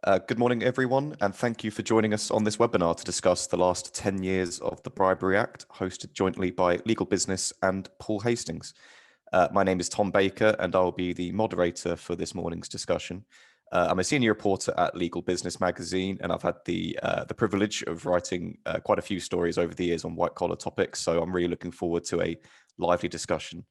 Good morning, everyone, and thank you for joining us on this webinar to discuss the last 10 years of the Bribery Act, hosted jointly by Legal Business and Paul Hastings. My name is Tom Baker, and I'll be the moderator for this morning's discussion. I'm a senior reporter at Legal Business magazine, and I've had the privilege of writing quite a few stories over the years on white-collar topics, so I'm really looking forward to a lively discussion.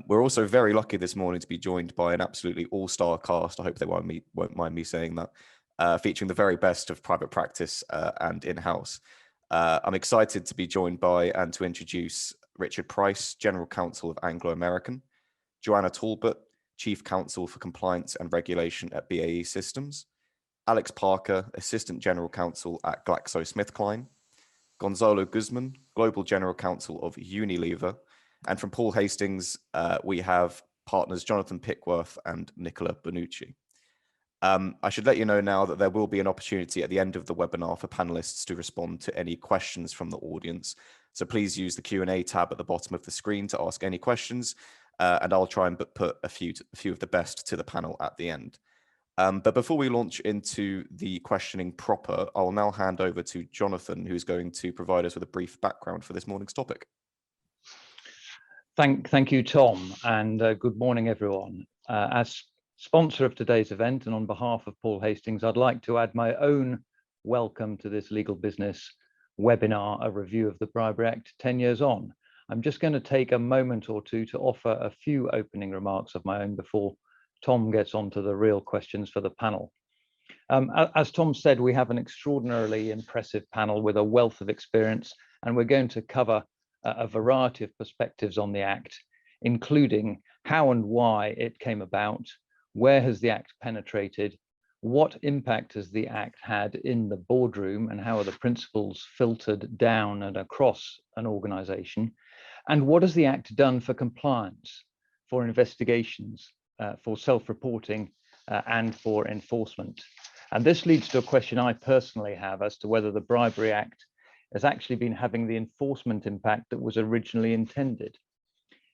We're also very lucky this morning to be joined by an absolutely all-star cast. I hope they won't mind me saying that, featuring the very best of private practice and in-house. I'm excited to be joined by and to introduce Richard Price, General Counsel of Anglo American, Joanna Talbot, Chief Counsel for Compliance and Regulation at BAE Systems, Alex Parker, Assistant General Counsel at GlaxoSmithKline, Gonzalo Guzman, Global General Counsel of Unilever, and from Paul Hastings, we have partners Jonathan Pickworth and Nicola Bonucci. I should let you know now that there will be an opportunity at the end of the webinar for panelists to respond to any questions from the audience. So please use the Q&A tab at the bottom of the screen to ask any questions, and I'll try and put a few of the best to the panel at the end. But before we launch into the questioning proper, I'll now hand over to Jonathan, who's going to provide us with a brief background for this morning's topic. Thank you, Tom, and good morning, everyone. As sponsor of today's event and on behalf of Paul Hastings, I'd like to add my own welcome to this Legal Business webinar, a review of the Bribery Act 10 years on. I'm just going to take a moment or two to offer a few opening remarks of my own before Tom gets on to the real questions for the panel. As Tom said, we have an extraordinarily impressive panel with a wealth of experience, and we're going to cover a variety of perspectives on the Act, including how and why it came about, where has the Act penetrated, what impact has the Act had in the boardroom, and how are the principles filtered down and across an organization, and what has the Act done for compliance, for investigations, for self-reporting, and for enforcement. And this leads to a question I personally have as to whether the Bribery Act has actually been having the enforcement impact that was originally intended.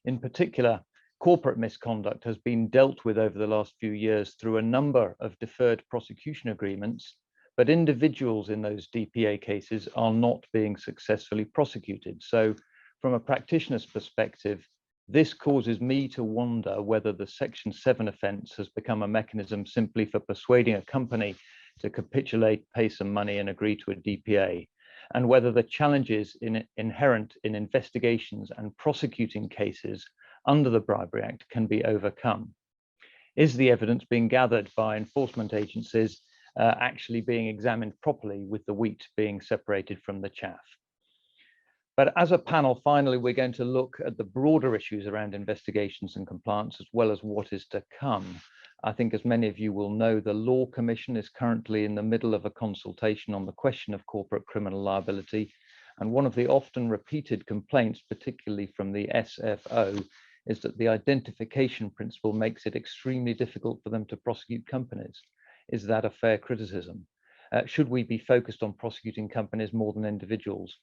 In particular, corporate misconduct has been dealt with over the last few years through a number of deferred prosecution agreements, but individuals in those DPA cases are not being successfully prosecuted. So from a practitioner's perspective, this causes me to wonder whether the Section 7 offence has become a mechanism simply for persuading a company to capitulate, pay some money and agree to a DPA, and whether the challenges inherent in investigations and prosecuting cases under the Bribery Act can be overcome. Is the evidence being gathered by enforcement agencies actually being examined properly, with the wheat being separated from the chaff? But as a panel, finally, we're going to look at the broader issues around investigations and compliance, as well as what is to come. I think, as many of you will know, the Law Commission is currently in the middle of a consultation on the question of corporate criminal liability. And one of the often repeated complaints, particularly from the SFO, is that the identification principle makes it extremely difficult for them to prosecute companies. Is that a fair criticism? Should we be focused on prosecuting companies more than individuals?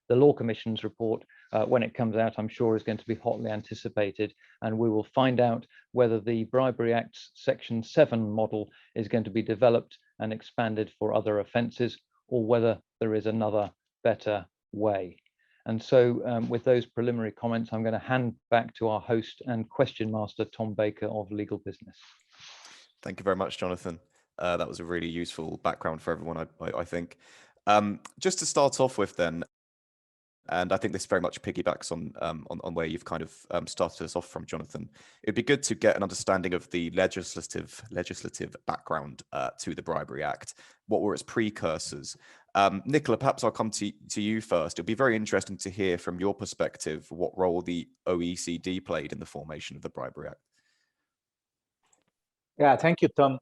The Law Commission's report, when it comes out, I'm sure is going to be hotly anticipated, and we will find out whether the Bribery Act's Section 7 model is going to be developed and expanded for other offences, or whether there is another better way. And so with those preliminary comments, I'm going to hand back to our host and question master, Tom Baker of Legal Business. Thank you very much, Jonathan. That was a really useful background for everyone, I think. Just to start off with then, and I think this very much piggybacks on where you've kind of started us off from, Jonathan. It'd be good to get an understanding of the legislative background to the Bribery Act. What were its precursors? Nicola, perhaps I'll come to you first. It'd be very interesting to hear from your perspective what role the OECD played in the formation of the Bribery Act. Yeah, thank you, Tom.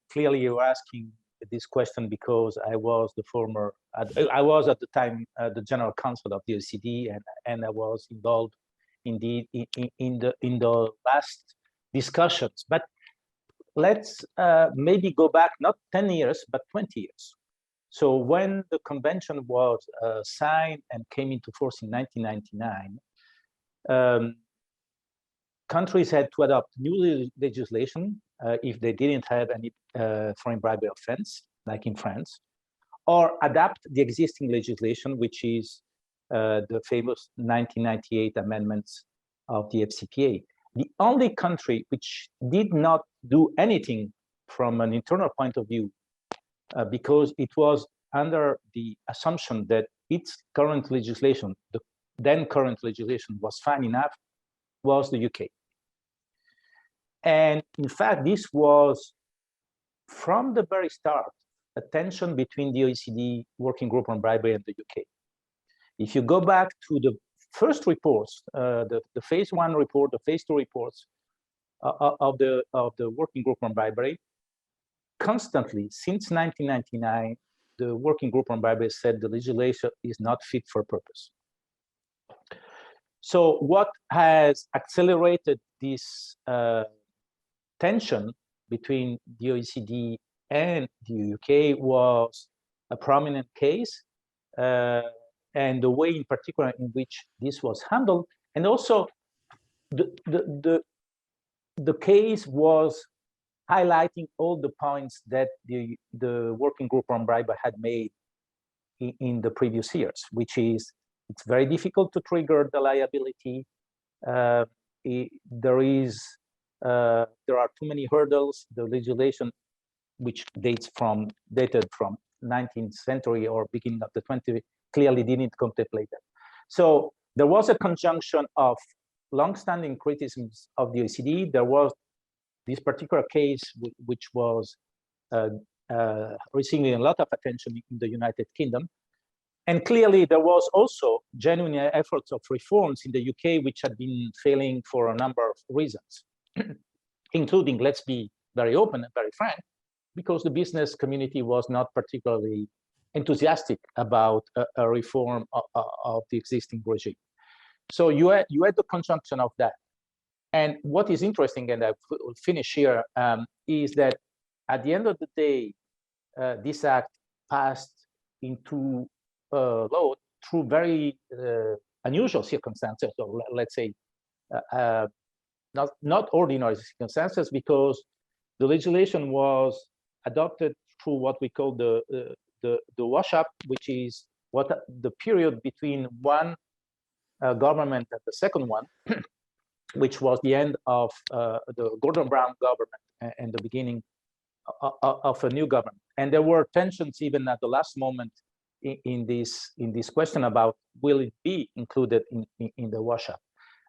Clearly, you're asking this question because I was at the time the general counsel of the OECD, and I was involved indeed in the last discussions. But let's maybe go back not 10 years but 20 years. So when the convention was signed and came into force in 1999, countries had to adopt new legislation if they didn't have any foreign bribery offense, like in France, or adapt the existing legislation, which is the famous 1998 amendments of the FCPA. The only country which did not do anything from an internal point of view, because it was under the assumption that its current legislation, the then current legislation, was fine enough, was the UK. And in fact, this was from the very start a tension between the OECD Working Group on Bribery and the UK. If you go back to the first reports, the phase 1 report, the phase 2 reports of the Working Group on Bribery, constantly since 1999, the Working Group on Bribery said the legislation is not fit for purpose. So what has accelerated this tension between the OECD and the UK was a prominent case, and the way in particular in which this was handled, and also the case was highlighting all the points that the Working Group on Bribery had made in the previous years, which is it's very difficult to trigger the liability. There are too many hurdles. The legislation, which dated from 19th century or beginning of the 20th, clearly didn't contemplate that. So there was a conjunction of long-standing criticisms of the OECD. There was this particular case, which was receiving a lot of attention in the United Kingdom. And clearly, there was also genuine efforts of reforms in the UK, which had been failing for a number of reasons, including, let's be very open and very frank, because the business community was not particularly enthusiastic about a reform of the existing regime. So you had the conjunction of that. And what is interesting, and I will finish here, is that at the end of the day, this act passed into law through very unusual circumstances, or let's say not ordinary circumstances, because the legislation was adopted through what we call the wash-up, which is what the period between one government and the second one, which was the end of the Gordon Brown government and the beginning of a new government. And there were tensions even at the last moment in this question about will it be included in the wash-up.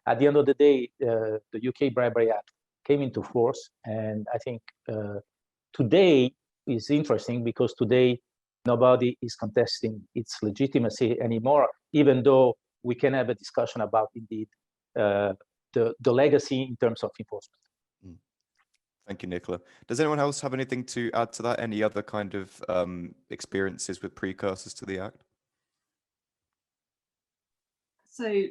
At the end of the day, the UK Bribery Act came into force, and I think today is interesting because today nobody is contesting its legitimacy anymore, even though we can have a discussion about indeed the legacy in terms of enforcement. Thank you, Nicola. Does anyone else have anything to add to that? Any other kind of experiences with precursors to the Act? So,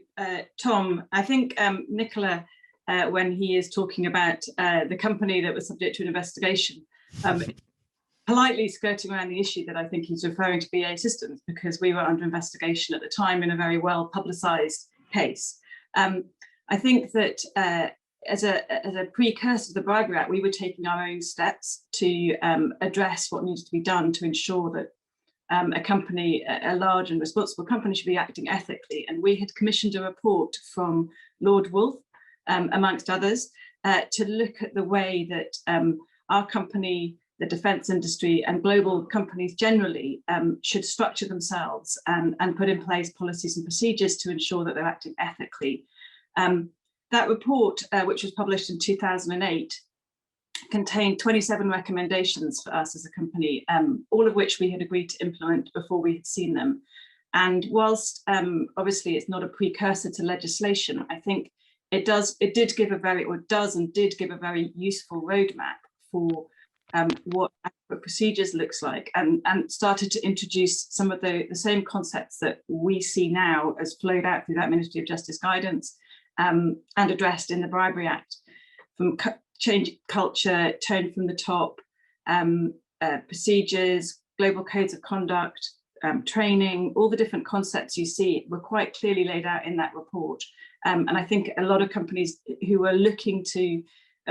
Tom, I think Nicola, when he is talking about the company that was subject to an investigation, politely skirting around the issue that I think he's referring to BAE Systems, because we were under investigation at the time in a very well publicised case. I think that as a precursor to the Bribery Act, we were taking our own steps to address what needs to be done to ensure that a company, a large and responsible company, should be acting ethically. And we had commissioned a report from Lord Wolf, amongst others, to look at the way that our company, the defence industry, and global companies generally should structure themselves and put in place policies and procedures to ensure that they're acting ethically. That report, which was published in 2008, contained 27 recommendations for us as a company, all of which we had agreed to implement before we had seen them. And whilst obviously it's not a precursor to legislation, I think it did give a very useful roadmap for what adequate procedures looks like, and started to introduce some of the same concepts that we see now as flowed out through that Ministry of Justice guidance and addressed in the Bribery Act, from change culture, tone from the top, procedures, global codes of conduct, training. All the different concepts you see were quite clearly laid out in that report, And I think a lot of companies who were looking to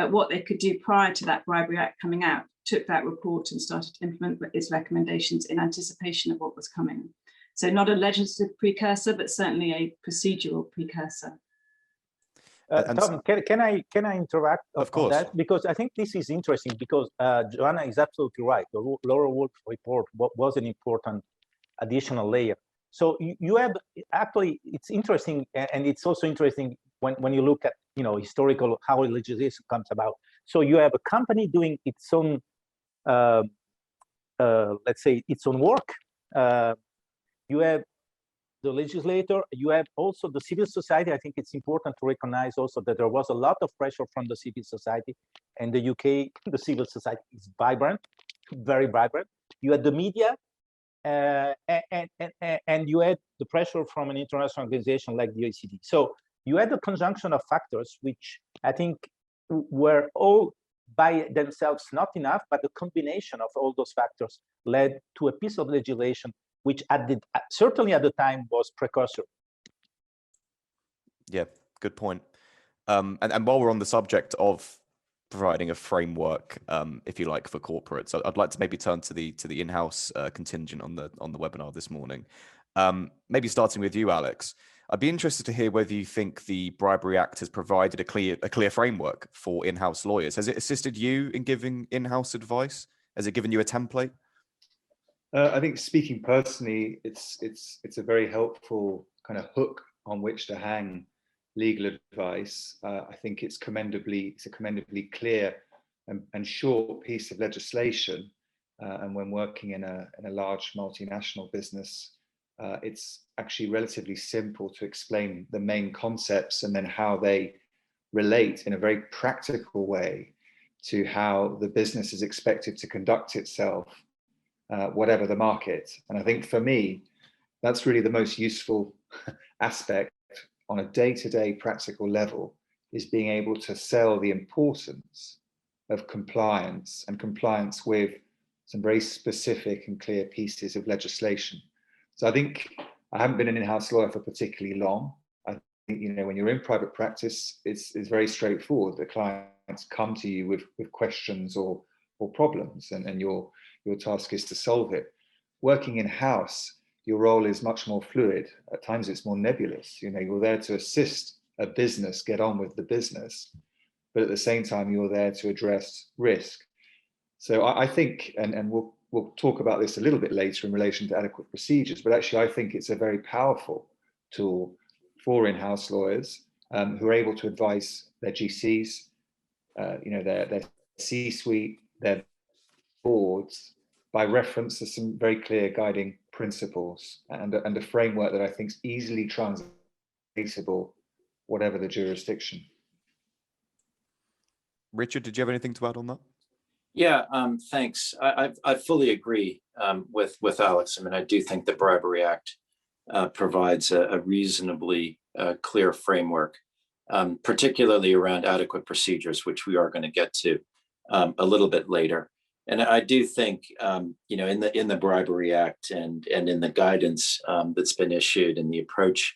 what they could do prior to that Bribery Act coming out took that report and started to implement its recommendations in anticipation of what was coming. So not a legislative precursor, but certainly a procedural precursor. Tom, can I interact on that? Because I think this is interesting, because Joanna is absolutely right. The Laura Wolf report was an important additional layer. So you have, actually, it's interesting, and it's also interesting when you look at, historical, how legislation comes about. So you have a company doing its own, let's say, its own work. You have the legislator, you have also the civil society. I think it's important to recognize also that there was a lot of pressure from the civil society. And the UK, the civil society is vibrant, very vibrant. You had the media, and you had the pressure from an international organization like the OECD. So you had a conjunction of factors, which I think were all by themselves not enough, but the combination of all those factors led to a piece of legislation which certainly at the time was precursor. Yeah, good point. And while we're on the subject of providing a framework, if you like, for corporates, I'd like to maybe turn to the in-house contingent on the webinar this morning. Maybe starting with you, Alex. I'd be interested to hear whether you think the Bribery Act has provided a clear framework for in-house lawyers. Has it assisted you in giving in-house advice? Has it given you a template? I think, speaking personally, it's a very helpful kind of hook on which to hang legal advice. I think it's a commendably clear and short piece of legislation. And when working in a large multinational business, it's actually relatively simple to explain the main concepts and then how they relate in a very practical way to how the business is expected to conduct itself, whatever the market. And I think for me, that's really the most useful aspect on a day-to-day practical level, is being able to sell the importance of compliance, and compliance with some very specific and clear pieces of legislation. So I think I haven't been an in-house lawyer for particularly long. I think, when you're in private practice, it's very straightforward. The clients come to you with questions or problems, and your task is to solve it. Working in-house, your role is much more fluid. At times it's more nebulous. You're there to assist a business get on with the business, but at the same time, you're there to address risk. So I think, and we'll talk about this a little bit later in relation to adequate procedures, but actually I think it's a very powerful tool for in-house lawyers who are able to advise their GCs, their C-suite, their boards, by reference to some very clear guiding principles and a framework that I think is easily translatable, whatever the jurisdiction. Richard, did you have anything to add on that? Yeah, thanks. I fully agree with Alex. I mean, I do think the Bribery Act provides a reasonably clear framework, particularly around adequate procedures, which we are going to get to a little bit later. And I do think, in the Bribery Act and in the guidance that's been issued and the approach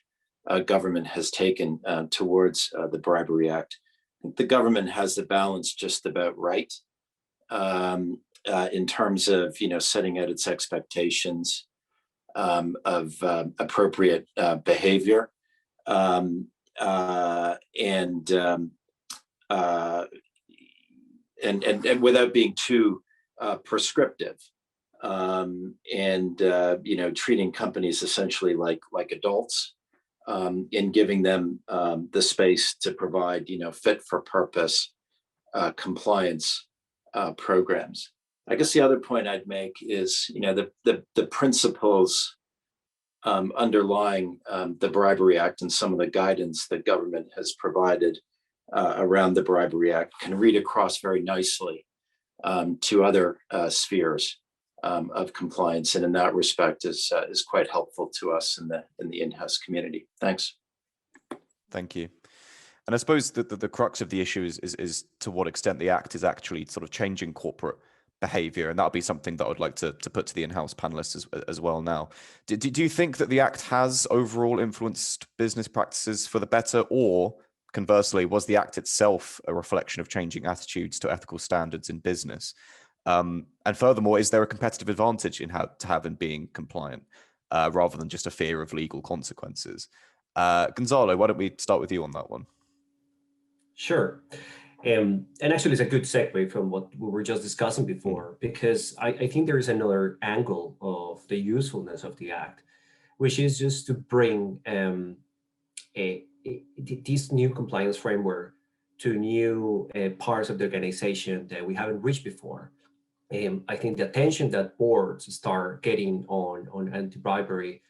government has taken towards the Bribery Act, I think the government has the balance just about right in terms of, setting out its expectations of appropriate behavior and without being too prescriptive, treating companies essentially like adults, in giving them the space to provide, fit for purpose compliance programs. I guess the other point I'd make is, the principles underlying the Bribery Act and some of the guidance that government has provided around the Bribery Act can read across very nicely to other spheres of compliance, and in that respect is quite helpful to us in the in-house community. Thanks. Thank you. And I suppose that the crux of the issue is to what extent the Act is actually sort of changing corporate behaviour, and that'll be something that I would like to put to the in-house panelists as well now. Do you think that the Act has overall influenced business practices for the better, or conversely, was the Act itself a reflection of changing attitudes to ethical standards in business? And furthermore, is there a competitive advantage in being compliant rather than just a fear of legal consequences? Gonzalo, why don't we start with you on that one? Sure. And actually, it's a good segue from what we were just discussing before, because I think there is another angle of the usefulness of the Act, which is just to bring this new compliance framework to new parts of the organization that we haven't reached before. I think the attention that boards start getting on anti-bribery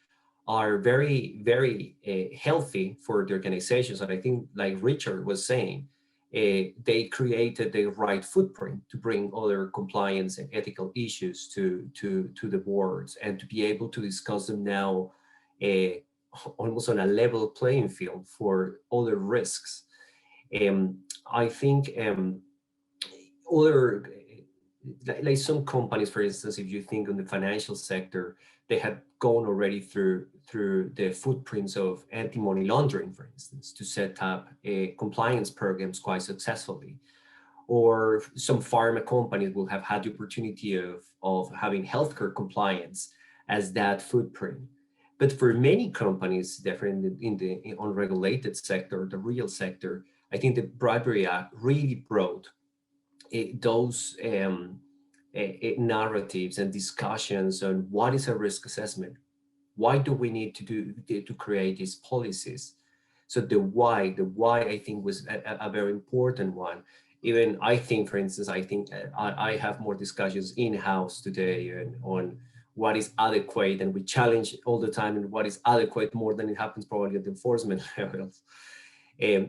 are very, very healthy for the organizations. And I think, like Richard was saying, they created the right footprint to bring other compliance and ethical issues to the boards, and to be able to discuss them now almost on a level playing field for other risks. I think other, like some companies, for instance, if you think on the financial sector, they had gone already through the footprints of anti-money laundering, for instance, to set up compliance programs quite successfully. Or some pharma companies will have had the opportunity of having healthcare compliance as that footprint. But for many companies, definitely in the unregulated sector, the real sector, I think the Bribery Act really brought those narratives and discussions on what is a risk assessment. Why do we need to create these policies? So the why I think was a very important one. Even I think, for instance, I have more discussions in-house today on what is adequate, and we challenge all the time and what is adequate more than it happens probably at the enforcement levels.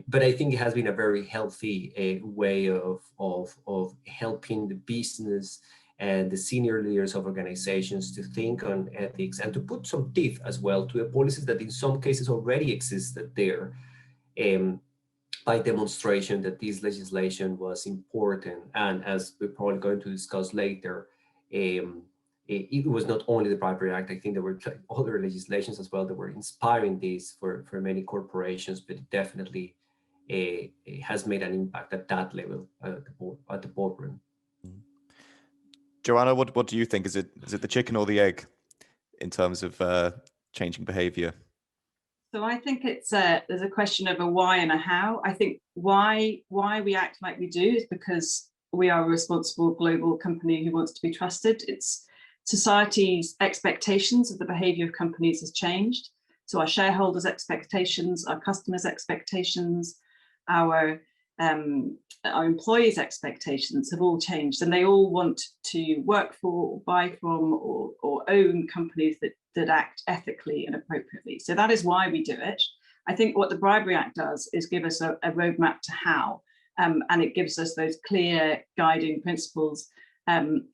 But I think it has been a very healthy way of helping the business and the senior leaders of organizations to think on ethics and to put some teeth as well to the policies that in some cases already existed there, by demonstration that this legislation was important. And as we're probably going to discuss later, it was not only the Bribery Act. I think there were other legislations as well that were inspiring this for many corporations, but it definitely has made an impact at that level at the boardroom. Joanna, what do you think? Is it the chicken or the egg in terms of changing behaviour? So I think there's a question of a why and a how. I think why we act like we do is because we are a responsible global company who wants to be trusted. It's society's expectations of the behaviour of companies has changed. So our shareholders' expectations, our customers' expectations, our employees' expectations have all changed, and they all want to work for, or buy from, or own companies that act ethically and appropriately. So that is why we do it. I think what the Bribery Act does is give us a roadmap to how, and it gives us those clear guiding principles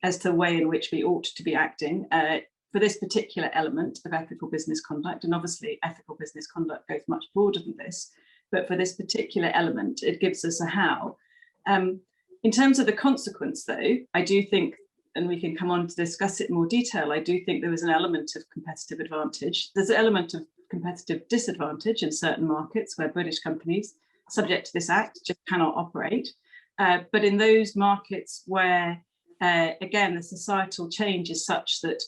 as to the way in which we ought to be acting for this particular element of ethical business conduct. And obviously ethical business conduct goes much broader than this, but for this particular element, it gives us a how. In terms of the consequence though, I do think, and we can come on to discuss it in more detail, I do think there is an element of competitive advantage. There's an element of competitive disadvantage in certain markets where British companies, subject to this act, just cannot operate. But in those markets where, again, the societal change is such that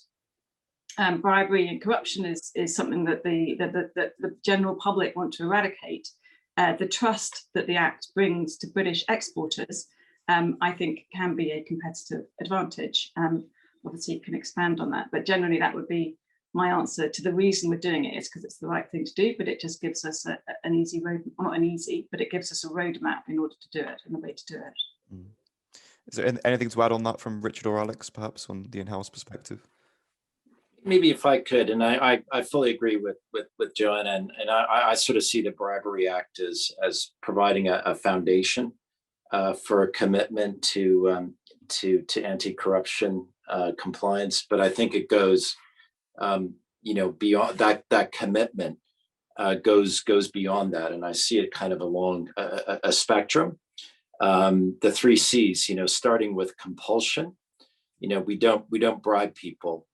bribery and corruption is something that the general public want to eradicate, the trust that the Act brings to British exporters, I think can be a competitive advantage. Obviously, you can expand on that, but generally that would be my answer to the reason we're doing it is because it's the right thing to do, but it just gives us an easy road, not an easy, but it gives us a roadmap in order to do it and a way to do it. Is there anything to add on that from Richard or Alex, perhaps, on the in-house perspective? Maybe if I could, and I fully agree with Joanna, and I sort of see the Bribery Act as providing a foundation for a commitment to anti-corruption compliance, but I think it goes beyond that commitment, goes beyond that, and I see it kind of along a spectrum. The 3 C's, starting with compulsion, we don't bribe people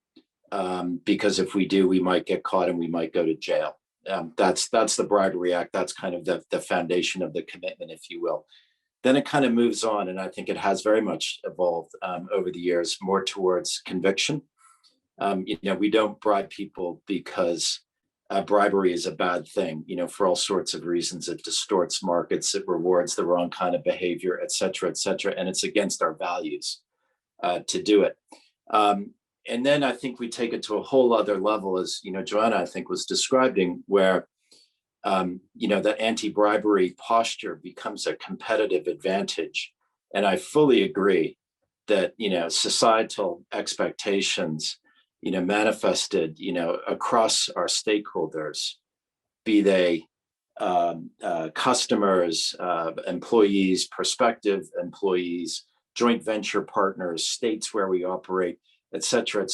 because if we do, we might get caught and we might go to jail. That's the Bribery Act. That's kind of the foundation of the commitment, if you will. Then it kind of moves on, and I think it has very much evolved over the years, more towards conviction. We don't bribe people because bribery is a bad thing, for all sorts of reasons. It distorts markets, it rewards the wrong kind of behavior, et cetera, and it's against our values to do it. And then I think we take it to a whole other level, as Joanna, I think, was describing, where that anti-bribery posture becomes a competitive advantage. And I fully agree that societal expectations manifested across our stakeholders, be they customers, employees, prospective employees, joint venture partners, states where we operate, et cetera,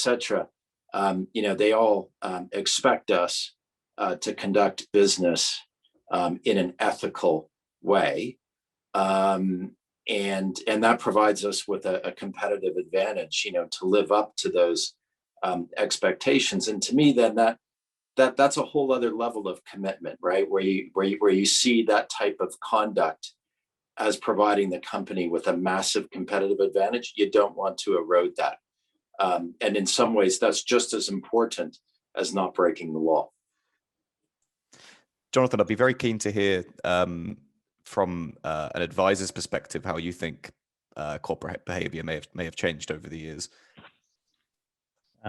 they all expect us to conduct business in an ethical way. And that provides us with a competitive advantage, to live up to those expectations. And to me, then that's a whole other level of commitment, right? Where you see that type of conduct as providing the company with a massive competitive advantage. You don't want to erode that. And in some ways, that's just as important as not breaking the law. Jonathan, I'd be very keen to hear from an advisor's perspective how you think corporate behaviour may have changed over the years.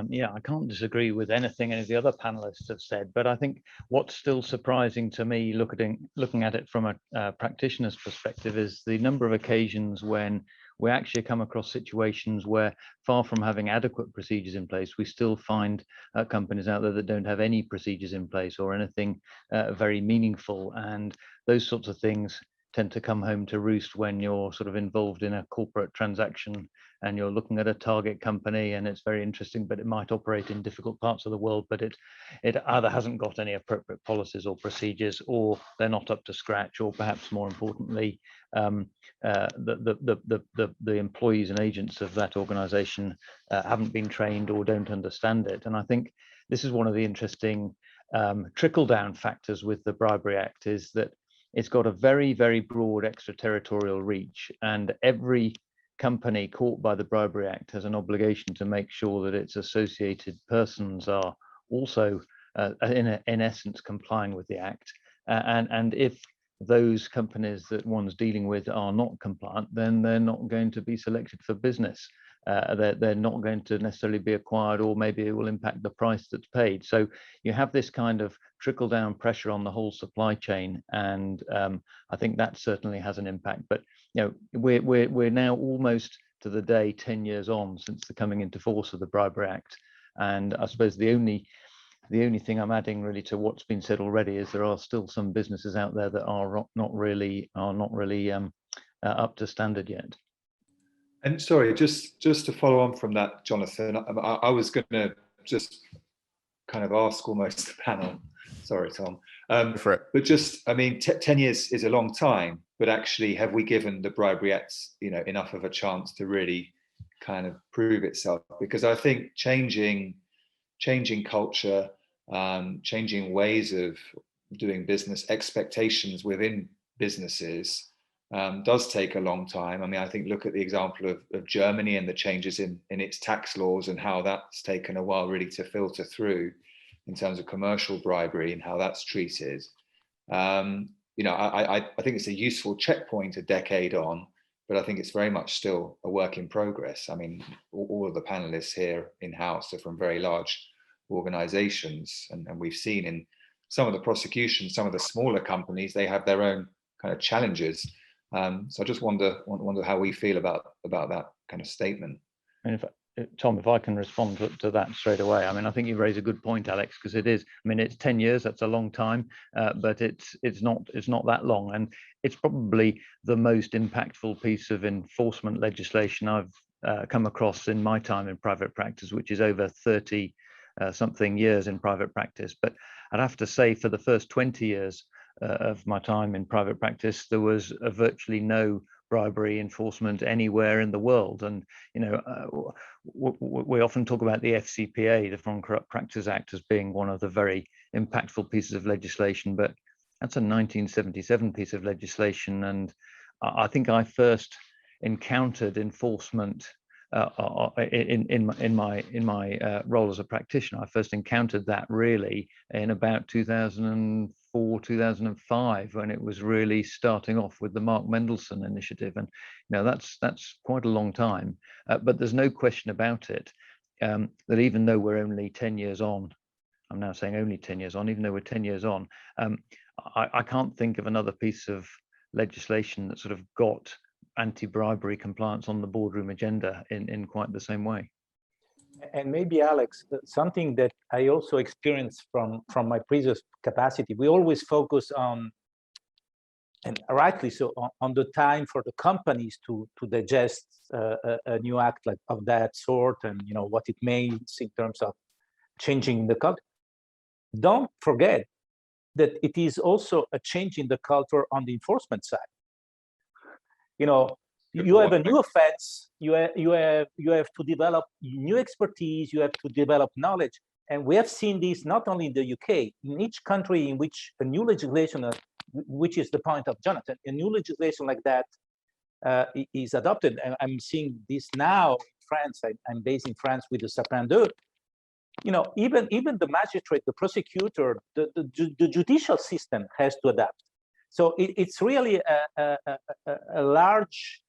Yeah, I can't disagree with anything any of the other panelists have said, but I think what's still surprising to me, looking at it from a practitioner's perspective, is the number of occasions when we actually come across situations where, far from having adequate procedures in place, we still find companies out there that don't have any procedures in place or anything very meaningful. And those sorts of things tend to come home to roost when you're sort of involved in a corporate transaction and you're looking at a target company, and it's very interesting, but it might operate in difficult parts of the world, but it either hasn't got any appropriate policies or procedures, or they're not up to scratch, or perhaps more importantly, the employees and agents of that organization haven't been trained or don't understand it. And I think this is one of the interesting trickle-down factors with the Bribery Act, is that it's got a very, very broad extraterritorial reach, and every company caught by the Bribery Act has an obligation to make sure that its associated persons are also, in essence, complying with the Act. And if those companies that one's dealing with are not compliant, then they're not going to be selected for business. They're not going to necessarily be acquired, or maybe it will impact the price that's paid. So you have this kind of trickle down pressure on the whole supply chain, and I think that certainly has an impact. But we're now almost to the day 10 years on since the coming into force of the Bribery Act, and I suppose the only thing I'm adding really to what's been said already is there are still some businesses out there that are not really up to standard yet. And sorry, just to follow on from that, Jonathan, I was going to just kind of ask almost the panel. Sorry, Tom. But just, I mean, 10 years is a long time, but actually, have we given the Bribery Act, enough of a chance to really kind of prove itself? Because I think changing culture, changing ways of doing business, expectations within businesses, does take a long time. I mean, I think look at the example of Germany and the changes in its tax laws and how that's taken a while really to filter through in terms of commercial bribery and how that's treated. I think it's a useful checkpoint a decade on, but I think it's very much still a work in progress. I mean, all of the panelists here in-house are from very large organizations, and we've seen in some of the prosecutions, some of the smaller companies, they have their own kind of challenges. So I just wonder how we feel about that kind of statement. And Tom, if I can respond to that straight away. I mean, I think you raise a good point, Alex, because it is. I mean, it's 10 years. That's a long time, but it's not that long, and it's probably the most impactful piece of enforcement legislation I've come across in my time in private practice, which is over 30 something years in private practice. But I'd have to say, for the first 20 years of my time in private practice, there was virtually no bribery enforcement anywhere in the world. And we often talk about the FCPA, the Foreign Corrupt Practices Act, as being one of the very impactful pieces of legislation, but that's a 1977 piece of legislation. And I think I first encountered enforcement in my role as a practitioner. I first encountered that really in about 2004, 2005, when it was really starting off with the Mark Mendelsohn initiative. And that's quite a long time, but there's no question about it that even though we're only 10 years on, I'm now saying only 10 years on, even though we're 10 years on, I can't think of another piece of legislation that sort of got anti-bribery compliance on the boardroom agenda in quite the same way. And maybe, Alex, something that I also experienced from my previous capacity, we always focus on, and rightly so, on the time for the companies to digest a new act of that sort, and what it means in terms of changing the culture. Don't forget that it is also a change in the culture on the enforcement side. You have a new offense, you have to develop new expertise, you have to develop knowledge. And we have seen this not only in the UK, in each country in which a new legislation, which is the point of Jonathan, a new legislation like that is adopted. And I'm seeing this now in France. I'm based in France with the Sapin 2. Even the magistrate, the prosecutor, the judicial system has to adapt. So it's really a large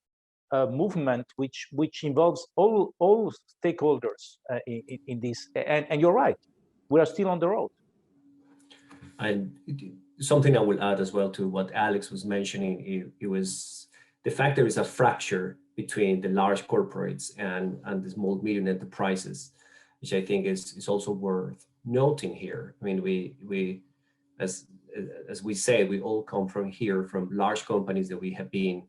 movement which involves all stakeholders in this. And you're right, we are still on the road. And something I will add as well to what Alex was mentioning, it was the fact there is a fracture between the large corporates and the small medium enterprises, which I think is also worth noting here. I mean, we as we say, we all come from large companies that we have been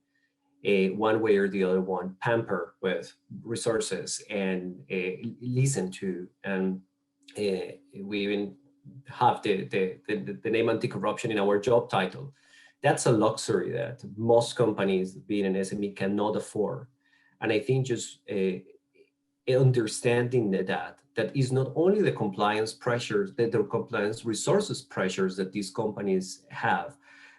one way or the other one pampered with resources and listened to, and we even have the name anti-corruption in our job title. That's a luxury that most companies being an SME cannot afford. And I think just understanding that is not only the compliance pressures, the compliance resources pressures that these companies have,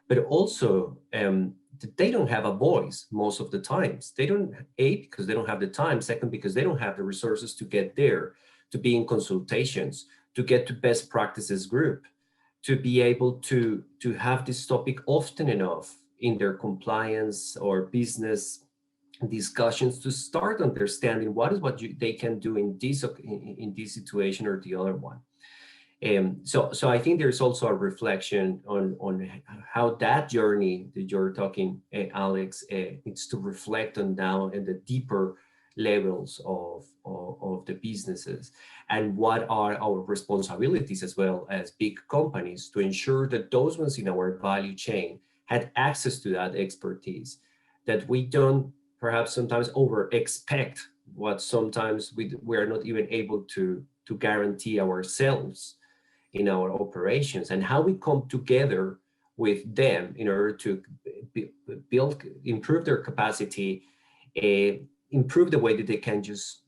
but also that they don't have a voice most of the times. They don't, because they don't have the time. Second, because they don't have the resources to get there, to be in consultations, to get to best practices group, to be able to have this topic often enough in their compliance or business discussions to start understanding what they can do in this situation or the other one. So I think there's also a reflection on how that journey that you're talking, Alex, needs to reflect on now in the deeper levels of the businesses, and what are our responsibilities as well as big companies to ensure that those ones in our value chain had access to that expertise, that we don't perhaps sometimes over expect what sometimes we are not even able to guarantee ourselves in our operations, and how we come together with them in order to improve their capacity, improve the way that they can just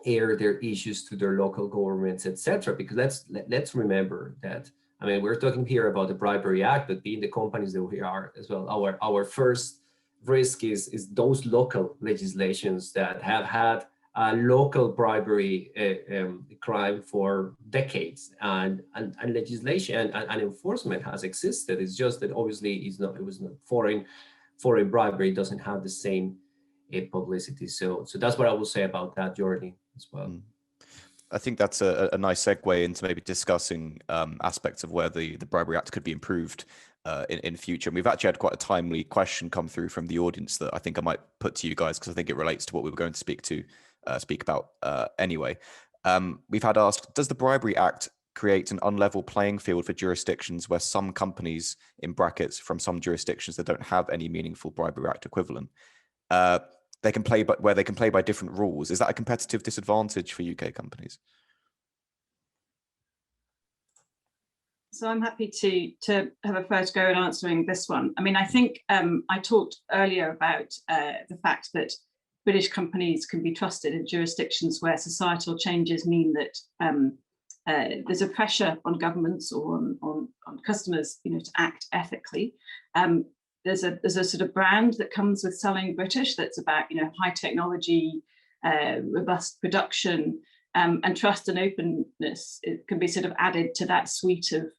air their issues to their local governments, etc. Because let's remember that, I mean, we're talking here about the Bribery Act, but being the companies that we are as well, our first risk is those local legislations that have had a local bribery crime for decades, and legislation and enforcement has existed. It's just that obviously it was not foreign bribery doesn't have the same publicity. So that's what I will say about that journey as well. I think that's a nice segue into maybe discussing aspects of where the Bribery Act could be improved in future. And we've actually had quite a timely question come through from the audience that I think I might put to you guys, because I think it relates to what we were going to speak about anyway. We've had asked, does the Bribery Act create an unlevel playing field for jurisdictions where some companies, in brackets, from some jurisdictions that don't have any meaningful Bribery Act equivalent, they can play by different rules? Is that a competitive disadvantage for UK companies? So I'm happy to have a first go at answering this one. I mean, I think I talked earlier about the fact that British companies can be trusted in jurisdictions where societal changes mean that there's a pressure on governments or on customers, you know, to act ethically. There's a sort of brand that comes with selling British that's about, you know, high technology, robust production, and trust and openness. It can be sort of added to that suite of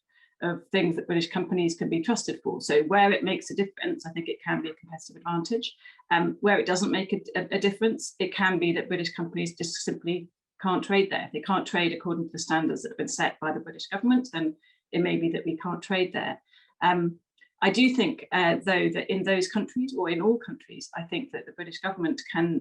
things that British companies can be trusted for. So where it makes a difference, I think it can be a competitive advantage. Where it doesn't make a difference, it can be that British companies just simply can't trade there. If they can't trade according to the standards that have been set by the British government, then it may be that we can't trade there. I do think, though, that in those countries, or in all countries, I think that the British government can,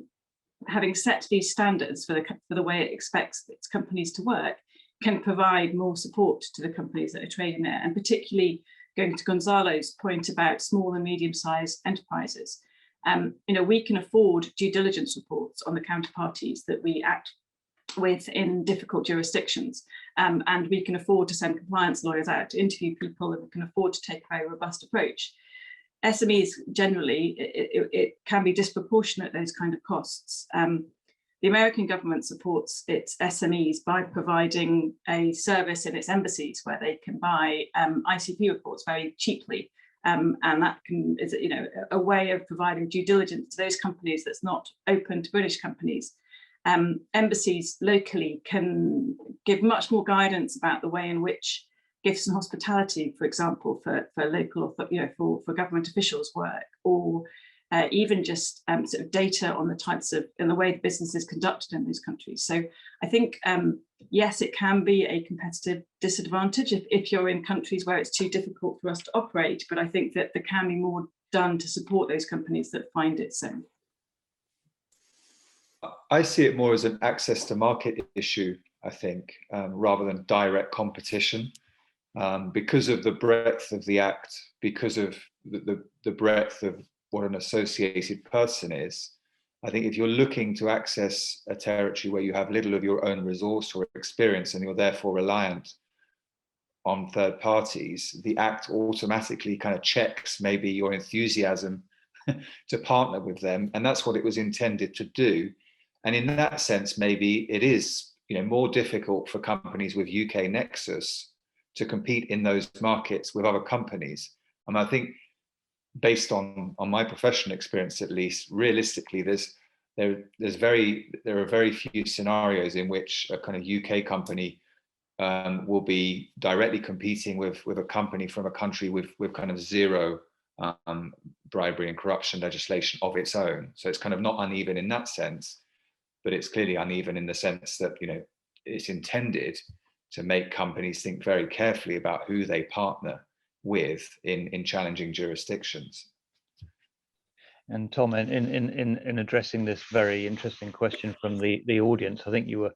having set these standards for the way it expects its companies to work, can provide more support to the companies that are trading there. And particularly going to Gonzalo's point about small and medium-sized enterprises, you know, we can afford due diligence reports on the counterparties that we act with in difficult jurisdictions, and we can afford to send compliance lawyers out to interview people, and we can afford to take a very robust approach. SMEs generally, it can be disproportionate, those kind of costs. The American government supports its SMEs by providing a service in its embassies where they can buy ICP reports very cheaply, and that is, you know, a way of providing due diligence to those companies that's not open to British companies. Embassies locally can give much more guidance about the way in which gifts and hospitality, for example, for local, you know, for government officials work, or even just sort of data on the types of, and the way the business is conducted in those countries. So I think, yes, it can be a competitive disadvantage if you're in countries where it's too difficult for us to operate, but I think that there can be more done to support those companies that find it so. I see it more as an access to market issue, I think, rather than direct competition. Because of the breadth of the Act, because of the breadth of what an associated person is, I think if you're looking to access a territory where you have little of your own resource or experience, and you're therefore reliant on third parties, the Act automatically kind of checks maybe your enthusiasm to partner with them. And that's what it was intended to do. And in that sense, maybe it is, you know, more difficult for companies with UK nexus to compete in those markets with other companies. And I think, based on my professional experience, at least, realistically, there are very few scenarios in which a kind of UK company will be directly competing with a company from a country with kind of zero bribery and corruption legislation of its own. So it's kind of not uneven in that sense, but it's clearly uneven in the sense that, you know, it's intended to make companies think very carefully about who they partner with in challenging jurisdictions. And Tom, in addressing this very interesting question from the audience, I think you were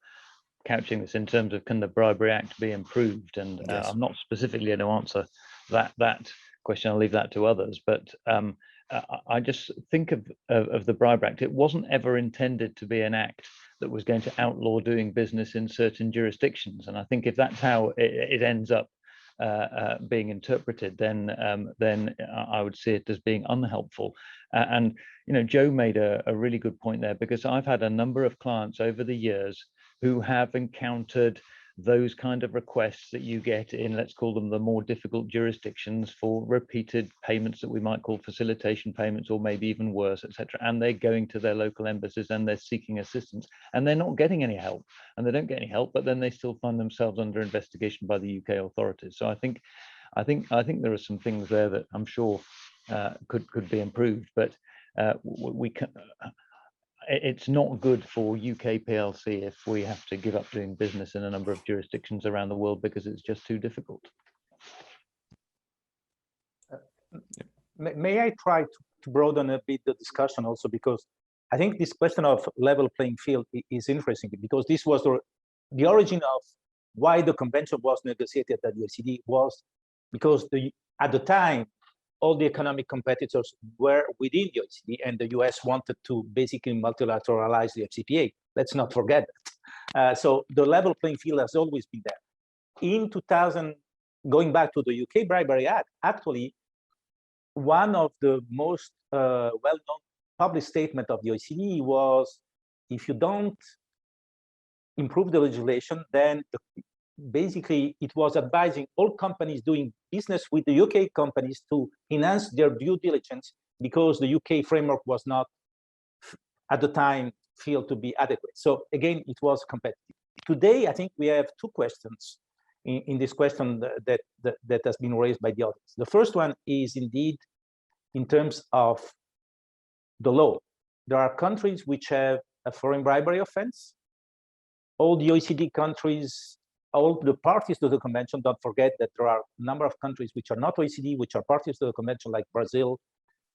couching this in terms of, can the Bribery Act be improved? And yes. I'm not specifically going to answer that question. I'll leave that to others. But I just think of the Bribery Act. It wasn't ever intended to be an act that was going to outlaw doing business in certain jurisdictions. And I think if that's how it ends up being interpreted, then I would see it as being unhelpful. And you know, Joe made a really good point there, because I've had a number of clients over the years who have encountered those kind of requests that you get in, let's call them the more difficult jurisdictions, for repeated payments that we might call facilitation payments, or maybe even worse, etc. And they're going to their local embassies and they're seeking assistance, and they're not getting any help, and they don't get any help, but then they still find themselves under investigation by the UK authorities. So I think there are some things there that I'm sure could be improved, but we can. It's not good for UK PLC if we have to give up doing business in a number of jurisdictions around the world because it's just too difficult. May I try to broaden a bit the discussion also, because I think this question of level playing field is interesting, because this was the origin of why the convention was negotiated at the OECD, was because at the time, all the economic competitors were within the OECD, and the US wanted to basically multilateralize the FCPA. Let's not forget that. So the level playing field has always been there. In 2000, going back to the UK Bribery Act, actually, one of the most well-known public statement of the OECD was, if you don't improve the legislation, then basically it was advising all companies doing business with the UK companies to enhance their due diligence, because the UK framework was not, at the time, feel to be adequate. So again, it was competitive. Today, I think we have two questions in this question that has been raised by the audience. The first one is indeed in terms of the law. There are countries which have a foreign bribery offense. All the OECD countries, all the parties to the convention, don't forget that there are a number of countries which are not OECD, which are parties to the convention, like Brazil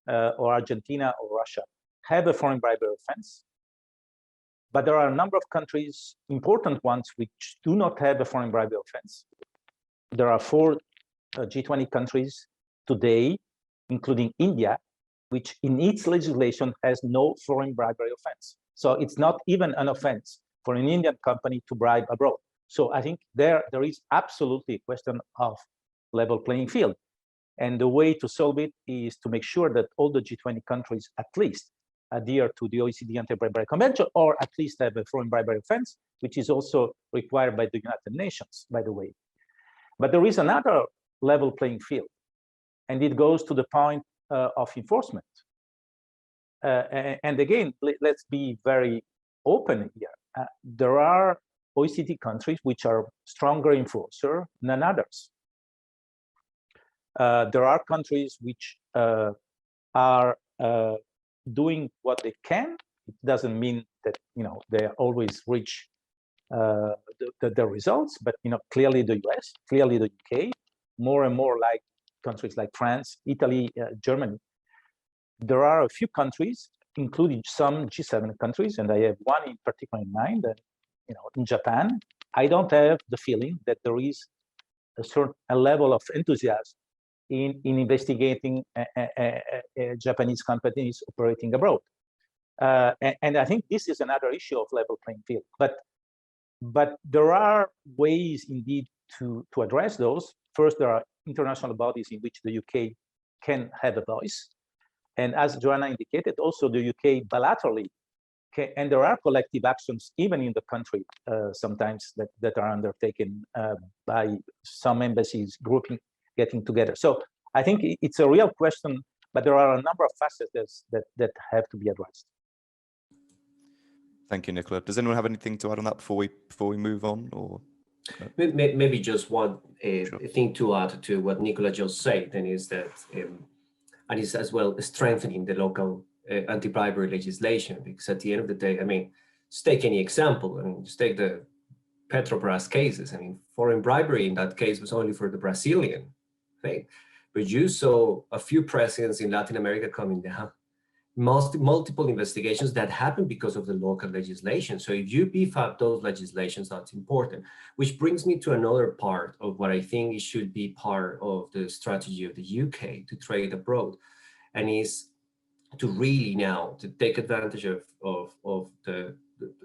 or Argentina or Russia, have a foreign bribery offense. But there are a number of countries, important ones, which do not have a foreign bribery offense. There are 4 G20 countries today, including India, which in its legislation has no foreign bribery offense. So it's not even an offense for an Indian company to bribe abroad. So I think there is absolutely a question of level playing field. And the way to solve it is to make sure that all the G20 countries at least adhere to the OECD Anti-Bribery Convention, or at least have a foreign bribery offense, which is also required by the United Nations, by the way. But there is another level playing field, and it goes to the point of enforcement. And again, let's be very open here. There are OECD countries which are stronger enforcer than others. There are countries which are doing what they can. It doesn't mean that they always reach the results, but clearly the US, clearly the UK, more and more like countries like France, Italy, Germany. There are a few countries, including some G7 countries, and I have one in particular in mind. In Japan, I don't have the feeling that there is a certain level of enthusiasm in investigating Japanese companies operating abroad. And I think this is another issue of level playing field. But there are ways indeed to address those. First, there are international bodies in which the UK can have a voice. And as Joanna indicated, also the UK bilaterally can, and there are collective actions even in the country sometimes that are undertaken by some embassies grouping, getting together. So I think it's a real question, but there are a number of facets that have to be addressed. Thank you, Nicola. Does anyone have anything to add on that before we move on? Or maybe just one Sure. thing to add to what Nicola just said, and is that and is as well strengthening the local anti-bribery legislation, because at the end of the day, I mean, just take any example. I mean, just take the Petrobras cases. I mean, foreign bribery in that case was only for the Brazilian thing, but you saw a few presidents in Latin America coming down, multiple investigations that happened because of the local legislation. So if you beef up those legislations, that's important. Which brings me to another part of what I think it should be part of the strategy of the UK to trade abroad, and is to really now to take advantage of the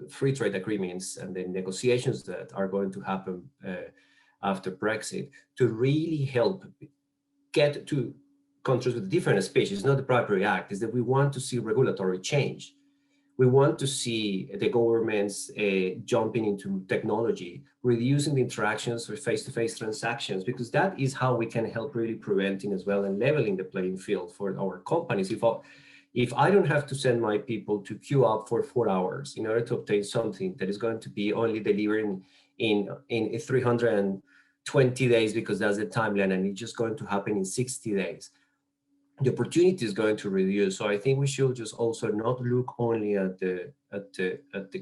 free trade agreements and the negotiations that are going to happen after Brexit, to really help get to countries with different species, not the Bribery Act, is that we want to see regulatory change. We want to see the governments jumping into technology, reducing the interactions with face-to-face transactions, because that is how we can help really preventing as well and leveling the playing field for our companies. If I don't have to send my people to queue up for 4 hours in order to obtain something that is going to be only delivered in 320 days, because that's the timeline, and it's just going to happen in 60 days, the opportunity is going to reduce. So I think we should just also not look only at the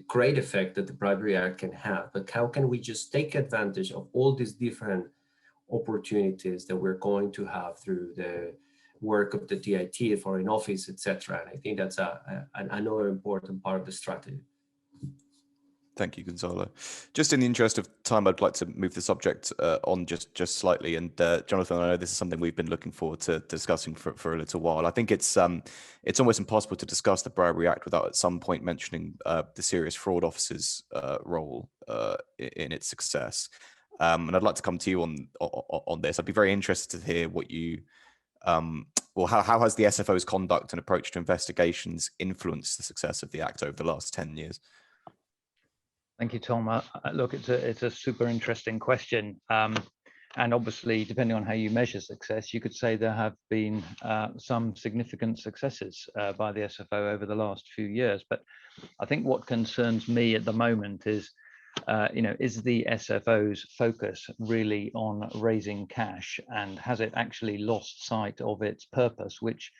great effect that the Bribery Act can have, but how can we just take advantage of all these different opportunities that we're going to have through the work of the DIT, Foreign Office, etc. And I think that's another important part of the strategy. Thank you, Gonzalo. Just in the interest of time, I'd like to move the subject on just slightly. And Jonathan, I know this is something we've been looking forward to discussing for a little while. I think it's almost impossible to discuss the Bribery Act without at some point mentioning the Serious Fraud Office's role in its success. And I'd like to come to you on this. I'd be very interested to hear what you, well, how has the SFO's conduct and approach to investigations influenced the success of the Act over the last 10 years? Thank you, Tom. Look, it's a super interesting question. And obviously, depending on how you measure success, you could say there have been some significant successes by the SFO over the last few years. But I think what concerns me at the moment is, is the SFO's focus really on raising cash, and has it actually lost sight of its purpose, which,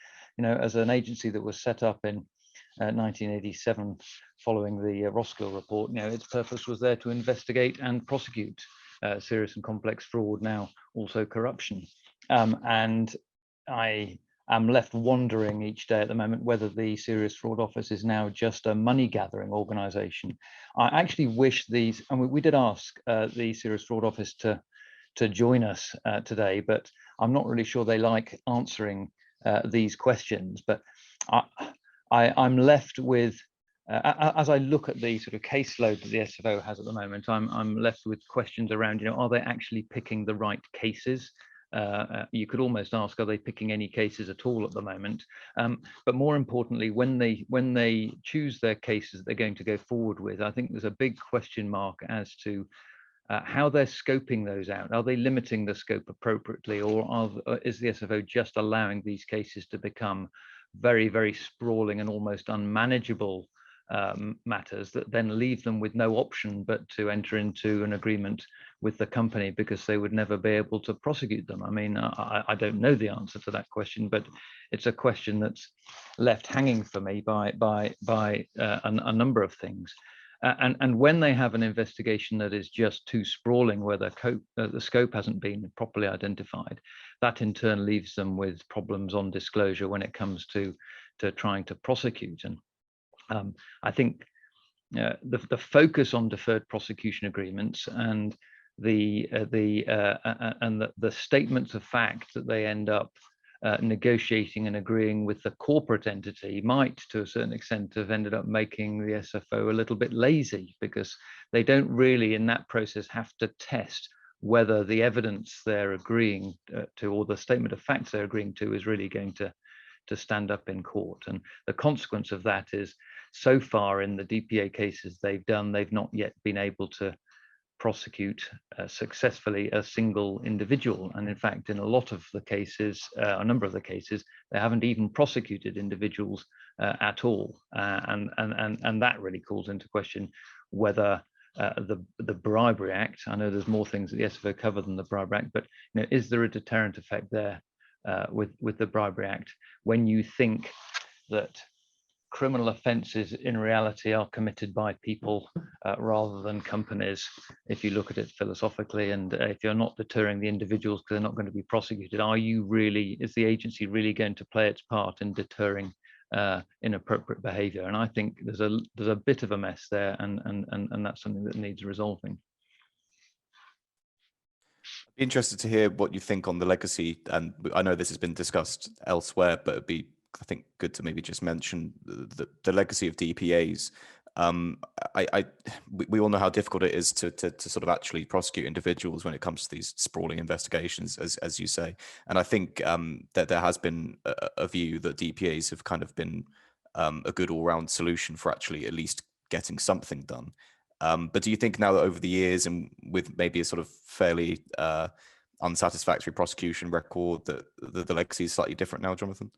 as an agency that was set up in 1987 following the Roskill report, its purpose was there to investigate and prosecute serious and complex fraud, now also corruption. And I am left wondering each day at the moment whether the Serious Fraud Office is now just a money gathering organization. I actually wish these, and we did ask the Serious Fraud Office to join us today, but I'm not really sure they like answering these questions. But I'm left with, as I look at the sort of caseload that the SFO has at the moment, I'm left with questions around, are they actually picking the right cases? You could almost ask, are they picking any cases at all at the moment? But more importantly, when they choose their cases that they're going to go forward with, I think there's a big question mark as to how they're scoping those out. Are they limiting the scope appropriately, or is the SFO just allowing these cases to become very, very sprawling and almost unmanageable matters that then leave them with no option but to enter into an agreement with the company, because they would never be able to prosecute them? I mean, I don't know the answer to that question, but it's a question that's left hanging for me by a number of things. And when they have an investigation that is just too sprawling, where the scope hasn't been properly identified, that in turn leaves them with problems on disclosure when it comes to trying to prosecute. And I think the focus on deferred prosecution agreements and the statements of fact that they end up negotiating and agreeing with the corporate entity might, to a certain extent, have ended up making the SFO a little bit lazy, because they don't really, in that process, have to test whether the evidence they're agreeing to, or the statement of facts they're agreeing to, is really going to stand up in court. And the consequence of that is, so far in the DPA cases they've done, they've not yet been able to prosecute successfully a single individual. And in fact, in a lot of the cases, a number of the cases, they haven't even prosecuted individuals at all. And that really calls into question whether the Bribery Act, I know there's more things that the SFO cover than the Bribery Act, but is there a deterrent effect there with the Bribery Act, when you think that criminal offences in reality are committed by people rather than companies, if you look at it philosophically? And if you're not deterring the individuals because they're not going to be prosecuted, is the agency really going to play its part in deterring inappropriate behaviour? And I think there's a bit of a mess there, and that's something that needs resolving. I'd be interested to hear what you think on the legacy, and I know this has been discussed elsewhere, but it'd be, I think, good to maybe just mention the legacy of DPAs. We all know how difficult it is to sort of actually prosecute individuals when it comes to these sprawling investigations, as you say. And I think that there has been a view that DPAs have kind of been a good all-round solution for actually at least getting something done. But do you think now that over the years, and with maybe a sort of fairly unsatisfactory prosecution record, that the legacy is slightly different now, Jonathan?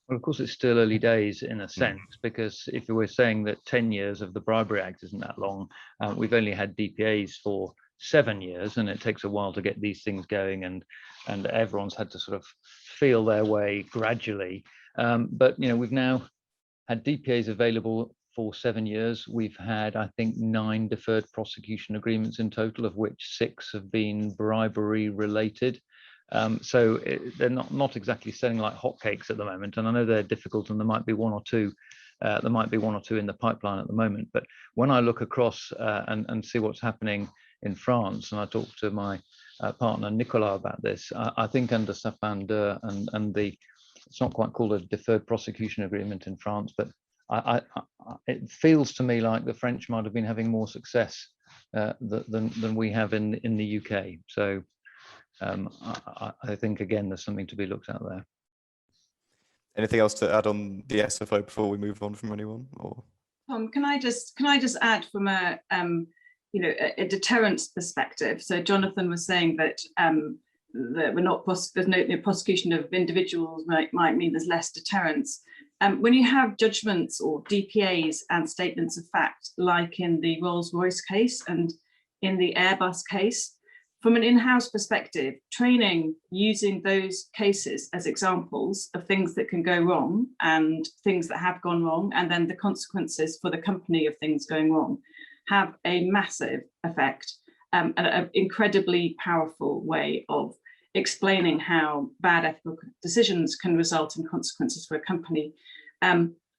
Well, of course, it's still early days in a sense, because if we're saying that 10 years of the Bribery Act isn't that long, we've only had DPAs for 7 years, and it takes a while to get these things going, and everyone's had to sort of feel their way gradually. But we've now had DPAs available for 7 years. We've had, I think, 9 deferred prosecution agreements in total, of which 6 have been bribery related. So they're not exactly selling like hotcakes at the moment, and I know they're difficult, and there might be one or two in the pipeline at the moment. But when I look across and see what's happening in France, and I talked to my partner Nicolas about this, I think under Sapin 2 and it's not quite called a deferred prosecution agreement in France, but it feels to me like the French might have been having more success than we have in the UK. So I think again there's something to be looked at there. Anything else to add on the SFO before we move on from anyone? Or can I just add from a a deterrence perspective? So Jonathan was saying that that there's no prosecution of individuals might mean there's less deterrence. When you have judgments or DPAs and statements of fact, like in the Rolls-Royce case and in the Airbus case, from an in-house perspective, training using those cases as examples of things that can go wrong and things that have gone wrong, and then the consequences for the company of things going wrong, have a massive effect and an incredibly powerful way of explaining how bad ethical decisions can result in consequences for a company.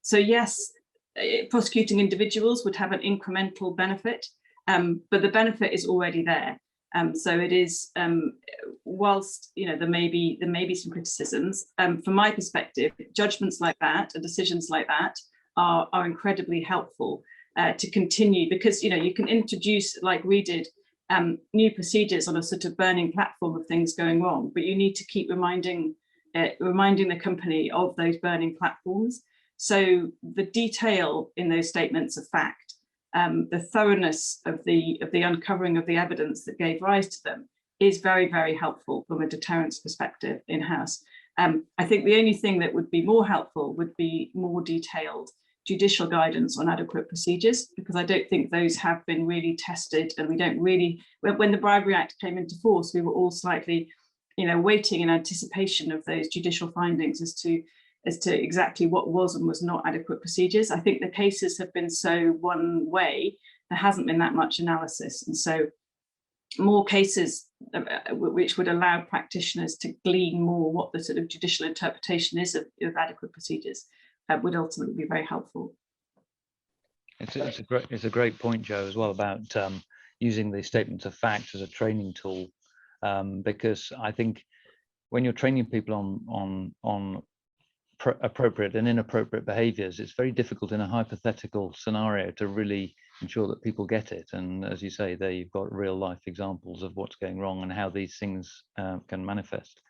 So yes, prosecuting individuals would have an incremental benefit, but the benefit is already there. So it is, whilst there may be some criticisms, from my perspective, judgments like that and decisions like that are incredibly helpful to continue, because you can introduce, like we did, new procedures on a sort of burning platform of things going wrong, but you need to keep reminding the company of those burning platforms. So the detail in those statements of fact, the thoroughness of the uncovering of the evidence that gave rise to them is very, very helpful from a deterrence perspective in-house. I think the only thing that would be more helpful would be more detailed judicial guidance on adequate procedures, because I don't think those have been really tested, and we don't really, when the Bribery Act came into force, we were all slightly, waiting in anticipation of those judicial findings as to exactly what was and was not adequate procedures. I think the cases have been so one way, there hasn't been that much analysis. And so more cases which would allow practitioners to glean more what the sort of judicial interpretation is of adequate procedures would ultimately be very helpful. It's a great point, Joe, as well, about using the statements of fact as a training tool, because I think when you're training people on appropriate and inappropriate behaviors, it's very difficult in a hypothetical scenario to really ensure that people get it. And as you say, there you've got real life examples of what's going wrong and how these things can manifest.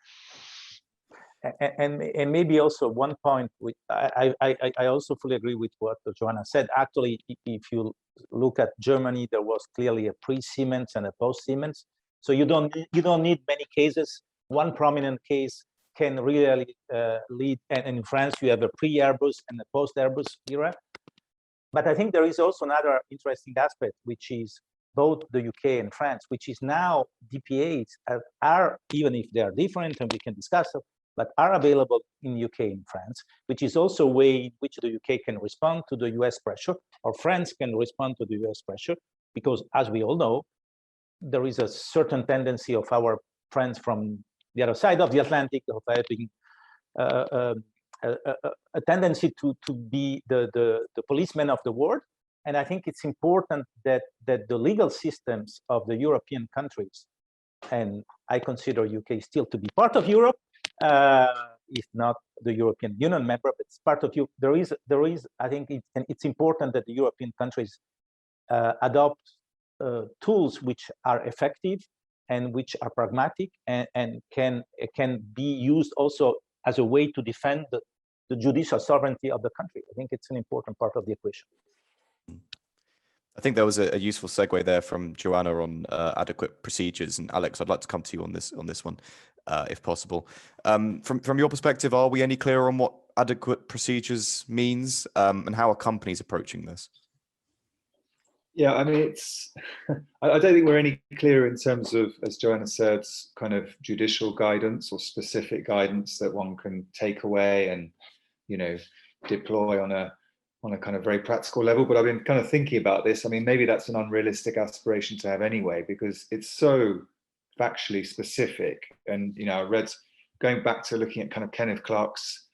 And maybe also one point, which I also fully agree with what Joanna said. Actually, if you look at Germany, there was clearly a pre-Siemens and a post-Siemens. So you don't need many cases. One prominent case can really lead, and in France you have a pre-Airbus and a post-Airbus era. But I think there is also another interesting aspect, which is both the UK and France, which is now DPAs are, even if they are different, and we can discuss it, but are available in UK and France, which is also a way in which the UK can respond to the US pressure, or France can respond to the US pressure, because as we all know, there is a certain tendency of our friends from the other side of the Atlantic of having a tendency to be the policeman of the world. And I think it's important that the legal systems of the European countries, and I consider UK still to be part of Europe, if not the European Union member, but it's part of you. There is, I think it's important that the European countries adopt tools which are effective and which are pragmatic and can be used also as a way to defend the judicial sovereignty of the country. I think it's an important part of the equation. I think there was a useful segue there from Joanna on adequate procedures, and Alex, I'd like to come to you on this one, if possible. From your perspective, are we any clearer on what adequate procedures means, and how are companies approaching this? Yeah, I mean, I don't think we're any clearer in terms of, as Joanna said, kind of judicial guidance or specific guidance that one can take away and, deploy on a kind of very practical level. But I've been kind of thinking about this. I mean, maybe that's an unrealistic aspiration to have anyway, because it's so factually specific. And, I read, going back to looking at kind of Kenneth Clark's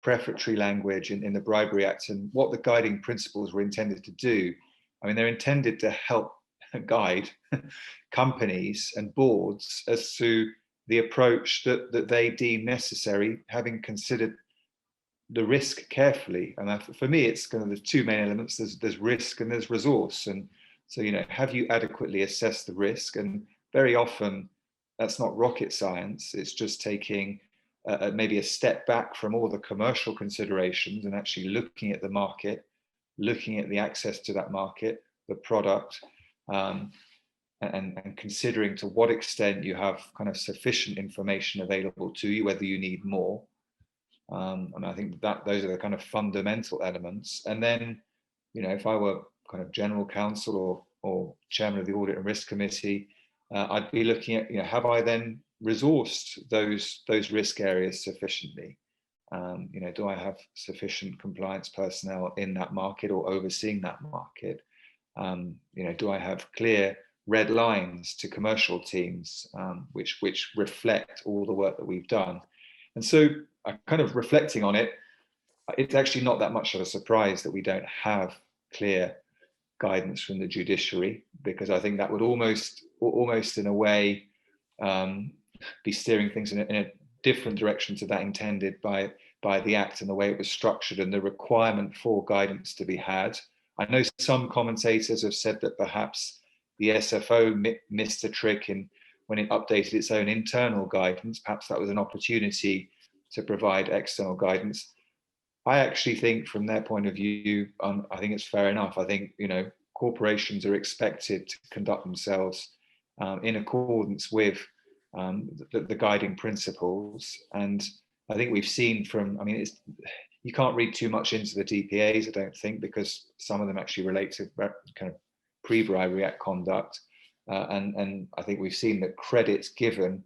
prefatory language in the Bribery Act and what the guiding principles were intended to do. I mean, they're intended to help guide companies and boards as to the approach that they deem necessary, having considered the risk carefully. And for me, it's kind of the two main elements. There's risk and there's resource. And so, you know, have you adequately assessed the risk? And very often that's not rocket science. It's just taking maybe a step back from all the commercial considerations and actually looking at the market, looking at the access to that market, the product, and considering to what extent you have kind of sufficient information available to you, whether you need more. And I think that those are the kind of fundamental elements. And then, you know, if I were kind of general counsel or chairman of the Audit and Risk Committee, I'd be looking at, you know, have I then resourced those risk areas sufficiently? You know, do I have sufficient compliance personnel in that market or overseeing that market? You know, do I have clear red lines to commercial teams, which reflect all the work that we've done? And so, kind of reflecting on it, it's actually not that much of a surprise that we don't have clear guidance from the judiciary, because I think that would almost in a way be steering things in a different direction to that intended by the Act and the way it was structured and the requirement for guidance to be had. I know some commentators have said that perhaps the SFO missed a trick when it updated its own internal guidance. Perhaps that was an opportunity to provide external guidance. I actually think from their point of view, I think it's fair enough. I think, you know, corporations are expected to conduct themselves in accordance with the guiding principles. And I think we've seen from, I mean, you can't read too much into the DPAs, I don't think, because some of them actually relate to kind of pre-Bribery Act conduct. And I think we've seen that credits given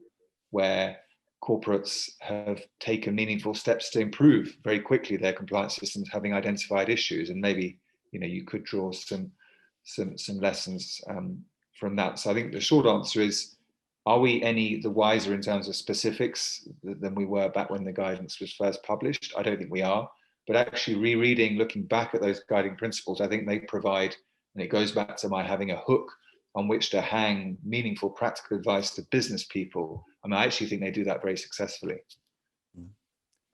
where corporates have taken meaningful steps to improve very quickly their compliance systems, having identified issues. And maybe, you know, you could draw some lessons from that. So I think the short answer is, are we any the wiser in terms of specifics than we were back when the guidance was first published? I don't think we are. But actually rereading, looking back at those guiding principles, I think they provide, and it goes back to my having a hook on which to hang meaningful practical advice to business people. I mean, I actually think they do that very successfully.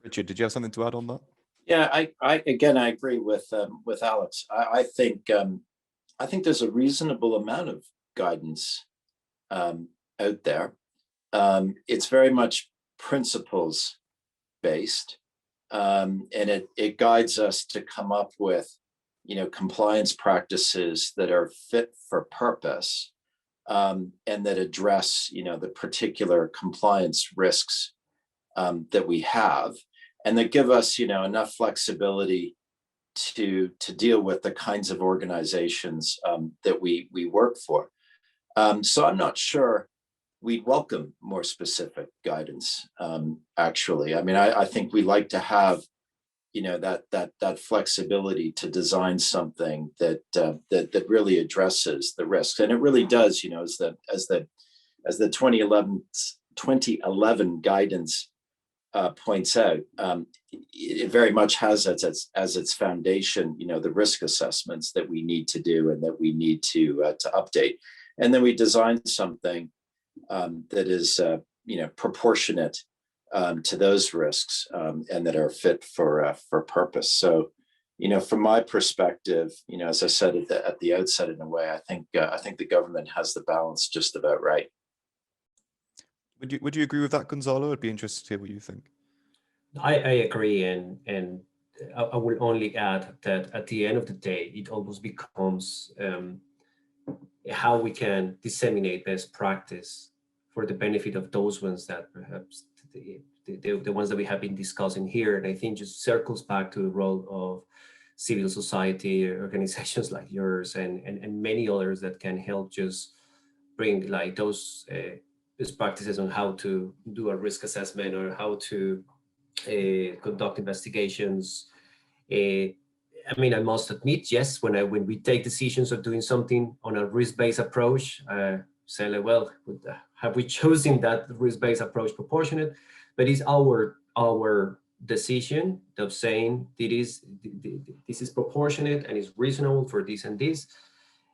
Richard, did you have something to add on that? Yeah, I agree with Alex. I think there's a reasonable amount of guidance out there. It's very much principles based, and it guides us to come up with, you know, compliance practices that are fit for purpose, and that address, you know, the particular compliance risks that we have, and that give us, you know, enough flexibility to deal with the kinds of organizations that we work for. So I'm not sure we'd welcome more specific guidance. Actually, I mean, I think we like to have, you know, that flexibility to design something that really addresses the risks, and it really does. You know, as the 2011 guidance points out, it very much has as its foundation, you know, the risk assessments that we need to do and that we need to update, and then we design something that is, you know, proportionate to those risks, and that are fit for purpose. So, you know, from my perspective, you know, as I said at the outset, in a way, I think the government has the balance just about right. Would you agree with that, Gonzalo? I'd be interested to hear what you think. I agree, and I will only add that at the end of the day, it almost becomes how we can disseminate best practice for the benefit of those ones that perhaps the ones that we have been discussing here. And I think just circles back to the role of civil society organizations like yours and many others that can help just bring like those best practices on how to do a risk assessment or how to conduct investigations. I mean, I must admit, yes, when we take decisions of doing something on a risk-based approach, say like, well, have we chosen that risk-based approach proportionate? But it's our decision of saying this is proportionate and is reasonable for this and this,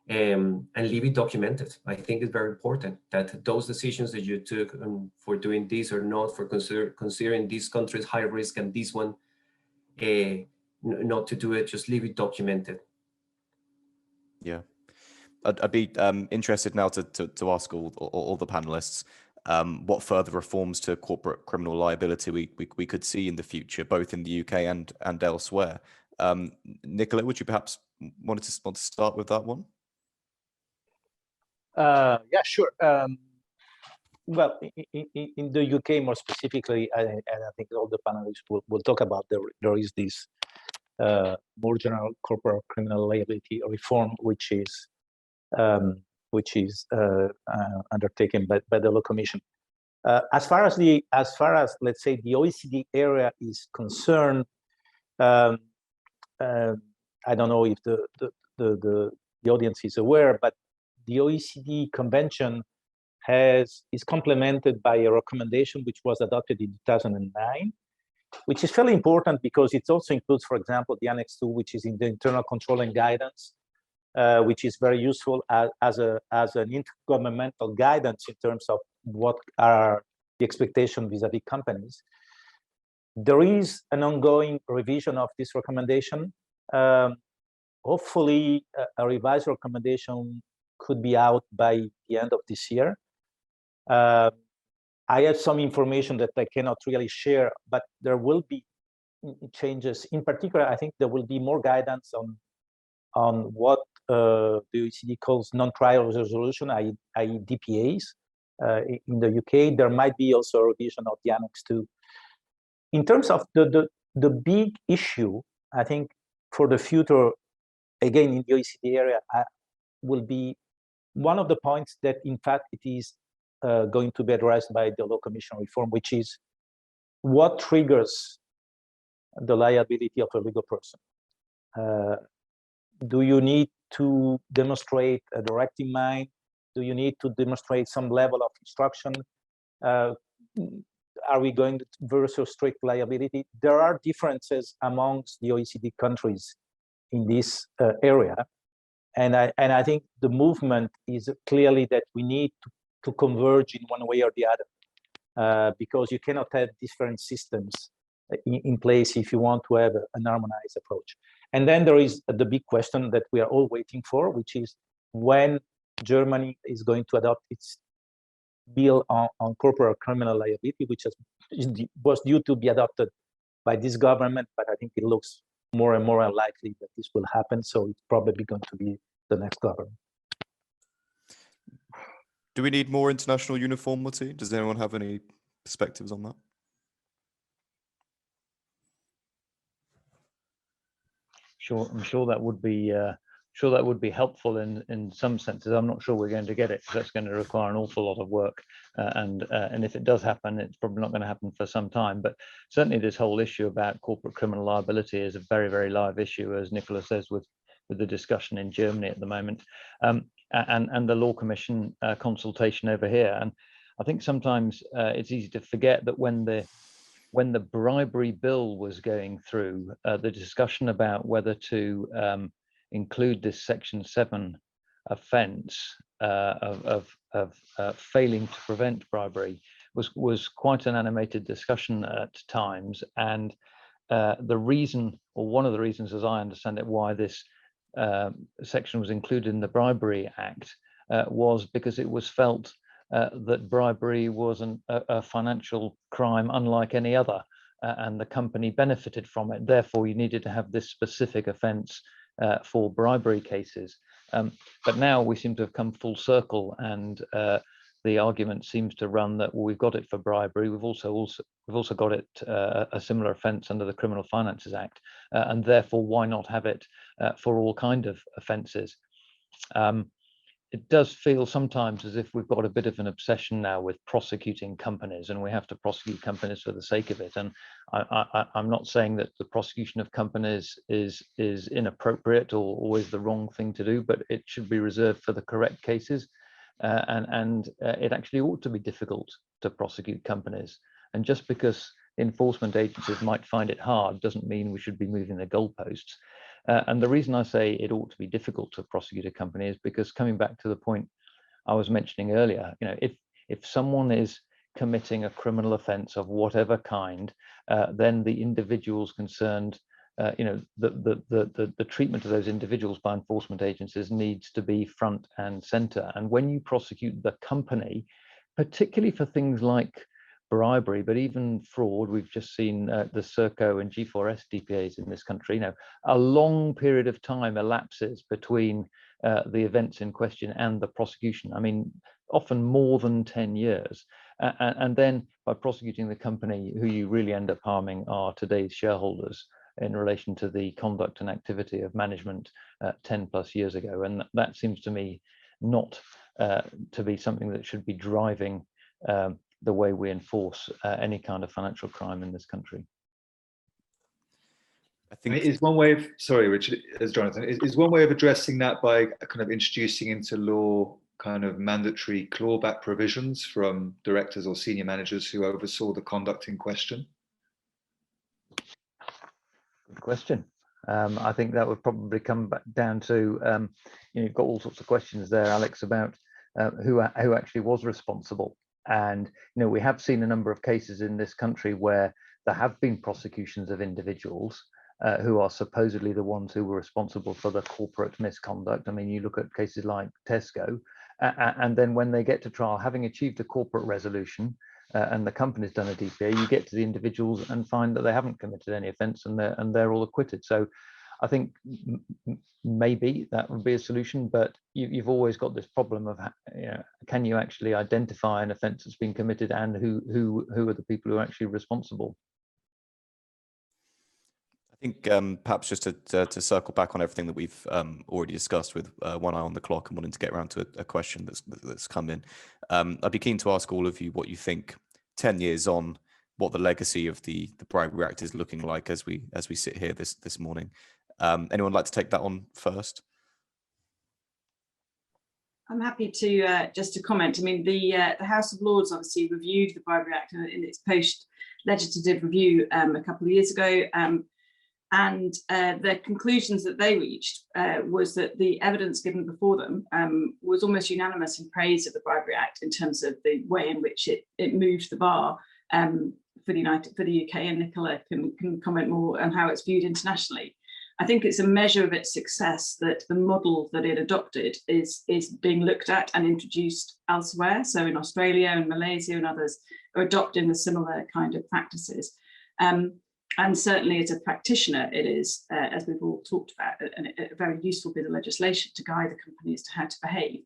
and leave it documented. I think it's very important that those decisions that you took for doing this or not, for considering this country's high risk and this one, not to do it, just leave it documented. Yeah, I'd be interested now to ask all the panelists what further reforms to corporate criminal liability we could see in the future, both in the UK and elsewhere. Nicola, would you perhaps want to start with that one? Yeah, sure. Well, in the UK more specifically, and I think all the panelists will talk about, there is this more general corporate criminal liability reform, which is undertaken by the Law Commission. As far as let's say the OECD area is concerned, I don't know if the audience is aware, but the OECD Convention is complemented by a recommendation which was adopted in 2009, which is fairly important because it also includes, for example, the Annex 2, which is in the internal control and guidance, which is very useful as an intergovernmental guidance in terms of what are the expectations vis-a-vis companies. There is an ongoing revision of this recommendation. Hopefully, a revised recommendation could be out by the end of this year. I have some information that I cannot really share, but there will be changes. In particular, I think there will be more guidance on what the OECD calls non-trial resolution, i.e. DPAs. In the UK, there might be also a revision of the Annex 2. In terms of the big issue, I think for the future, again, in the OECD area, will be one of the points that, in fact, it is going to be addressed by the Law Commission reform, which is what triggers the liability of a legal person. Do you need to demonstrate a direct in mind? Do you need to demonstrate some level of instruction? Are we going to versus strict liability? There are differences amongst the OECD countries in this area. And I think the movement is clearly that we need to converge in one way or the other, because you cannot have different systems in place if you want to have an harmonized approach. And then there is the big question that we are all waiting for, which is when Germany is going to adopt its bill on corporate criminal liability, which was due to be adopted by this government, but I think it looks more and more unlikely that this will happen. So it's probably going to be the next government. Do we need more international uniformity? Does anyone have any perspectives on that? Sure, I'm sure that would be helpful in some senses. I'm not sure we're going to get it, because that's going to require an awful lot of work, and if it does happen, it's probably not going to happen for some time. But certainly, this whole issue about corporate criminal liability is a very, very live issue, as Nicola says, with the discussion in Germany at the moment, and the Law Commission consultation over here. And I think sometimes it's easy to forget that when the bribery bill was going through, the discussion about whether to include this Section 7 offence of failing to prevent bribery was quite an animated discussion at times. And the reason, or one of the reasons, as I understand it, why this section was included in the Bribery Act was because it was felt that bribery was a financial crime unlike any other, and the company benefited from it. Therefore, you needed to have this specific offence for bribery cases. But now we seem to have come full circle, and the argument seems to run that, well, we've got it for bribery. We've also got it a similar offence under the Criminal Finances Act, and therefore why not have it for all kind of offences? It does feel sometimes as if we've got a bit of an obsession now with prosecuting companies, and we have to prosecute companies for the sake of it. And I'm not saying that the prosecution of companies is inappropriate or always the wrong thing to do, but it should be reserved for the correct cases. And it actually ought to be difficult to prosecute companies. And just because enforcement agencies might find it hard doesn't mean we should be moving the goalposts. And the reason I say it ought to be difficult to prosecute a company is because, coming back to the point I was mentioning earlier, if someone is committing a criminal offence of whatever kind, then the individuals concerned, the treatment of those individuals by enforcement agencies needs to be front and centre. And when you prosecute the company, particularly for things like bribery, but even fraud, we've just seen the Serco and G4S DPAs in this country. A long period of time elapses between the events in question and the prosecution. I mean, often more than 10 years. And then by prosecuting the company, who you really end up harming are today's shareholders in relation to the conduct and activity of management 10 plus years ago. And that seems to me not to be something that should be driving the way we enforce any kind of financial crime in this country. I think it is one way of, sorry, Richard, as Jonathan, is one way of addressing that by kind of introducing into law kind of mandatory clawback provisions from directors or senior managers who oversaw the conduct in question? Good question. I think that would probably come back down to, you've got all sorts of questions there, Alex, about who actually was responsible. And, we have seen a number of cases in this country where there have been prosecutions of individuals who are supposedly the ones who were responsible for the corporate misconduct. I mean, you look at cases like Tesco, and then when they get to trial, having achieved a corporate resolution and the company's done a DPA, you get to the individuals and find that they haven't committed any offence and they're all acquitted. So I think maybe that would be a solution, but you've always got this problem of, can you actually identify an offence that's been committed and who are the people who are actually responsible? I think perhaps just to circle back on everything that we've already discussed with one eye on the clock and wanting to get around to a question that's come in, I'd be keen to ask all of you what you think 10 years on, what the legacy of the Bribery Act is looking like as we sit here this morning. Anyone like to take that on first? I'm happy to just to comment. I mean, the House of Lords obviously reviewed the Bribery Act in its post-legislative review a couple of years ago, and the conclusions that they reached was that the evidence given before them was almost unanimous in praise of the Bribery Act in terms of the way in which it moved the bar for the UK, and Nicola can comment more on how it's viewed internationally. I think it's a measure of its success that the model that it adopted is being looked at and introduced elsewhere. So in Australia and Malaysia and others are adopting a similar kind of practices. And certainly as a practitioner, it is, as we've all talked about, a very useful bit of legislation to guide the company as to how to behave.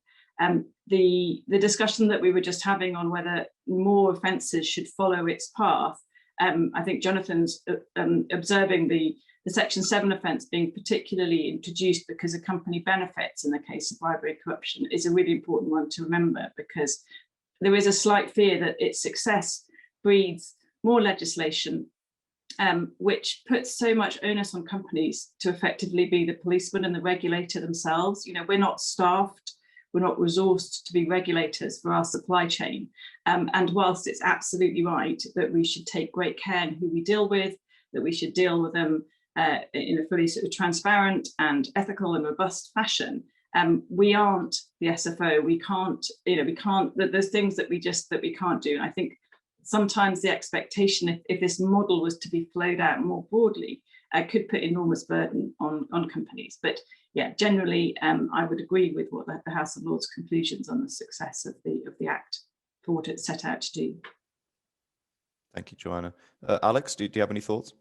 The discussion that we were just having on whether more offences should follow its path, I think Jonathan's observing the Section 7 offence being particularly introduced because a company benefits in the case of bribery and corruption is a really important one to remember, because there is a slight fear that its success breeds more legislation, which puts so much onus on companies to effectively be the policeman and the regulator themselves. We're not staffed, we're not resourced to be regulators for our supply chain. And whilst it's absolutely right that we should take great care in who we deal with, that we should deal with them in a fully sort of transparent and ethical and robust fashion, we aren't the SFO. We can't, there's things that we can't do. And I think sometimes the expectation, if this model was to be flowed out more broadly, could put enormous burden on companies. But yeah, generally, I would agree with what the House of Lords conclusions on the success of the Act for what it set out to do. Thank you, Joanna. Alex, do you have any thoughts?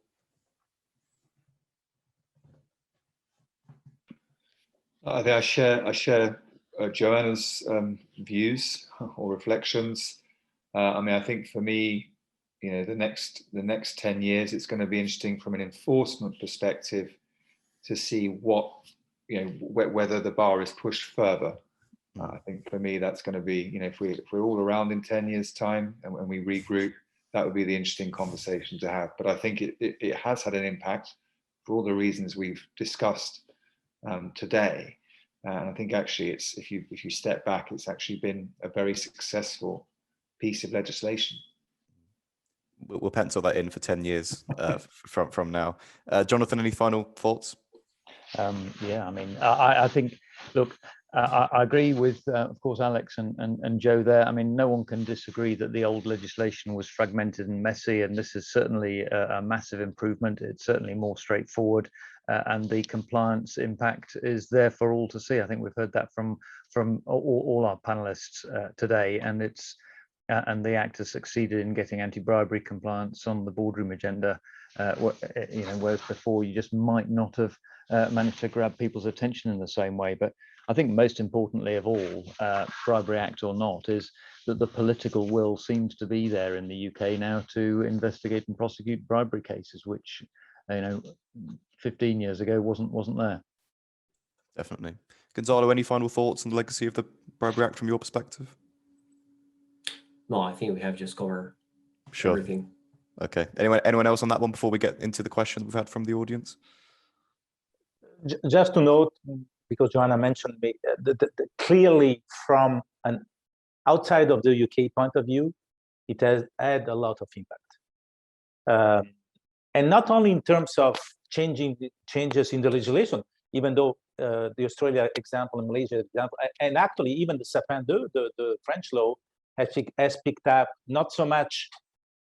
I share Joanna's views or reflections. I mean, I think for me, the next 10 years, it's going to be interesting from an enforcement perspective to see whether the bar is pushed further. I think for me, that's going to be, if we're all around in 10 years' time and when we regroup, that would be the interesting conversation to have. But I think it has had an impact for all the reasons we've discussed today. And I think actually if you step back, it's actually been a very successful piece of legislation. We'll pencil that in for 10 years from now. Jonathan, any final thoughts? Yeah, I mean, I think, look, I agree with, of course, Alex and Joe there. I mean, no one can disagree that the old legislation was fragmented and messy, and this is certainly a massive improvement. It's certainly more straightforward, and the compliance impact is there for all to see. I think we've heard that from all our panelists today, and it's and the Act has succeeded in getting anti-bribery compliance on the boardroom agenda. Whereas before you just might not have managed to grab people's attention in the same way. But I think most importantly of all, Bribery Act or not, is that the political will seems to be there in the UK now to investigate and prosecute bribery cases, which 15 years ago wasn't there. Definitely. Gonzalo, any final thoughts on the legacy of the Bribery Act from your perspective? No, I think we have just covered everything. Okay. Anyone else on that one before we get into the questions we've had from the audience? Just to note, because Joanna mentioned me, clearly from an outside of the UK point of view, it has had a lot of impact. And not only in terms of changes in the legislation, even though the Australia example and Malaysia example, and actually even the Sapin 2, the French law, has picked up not so much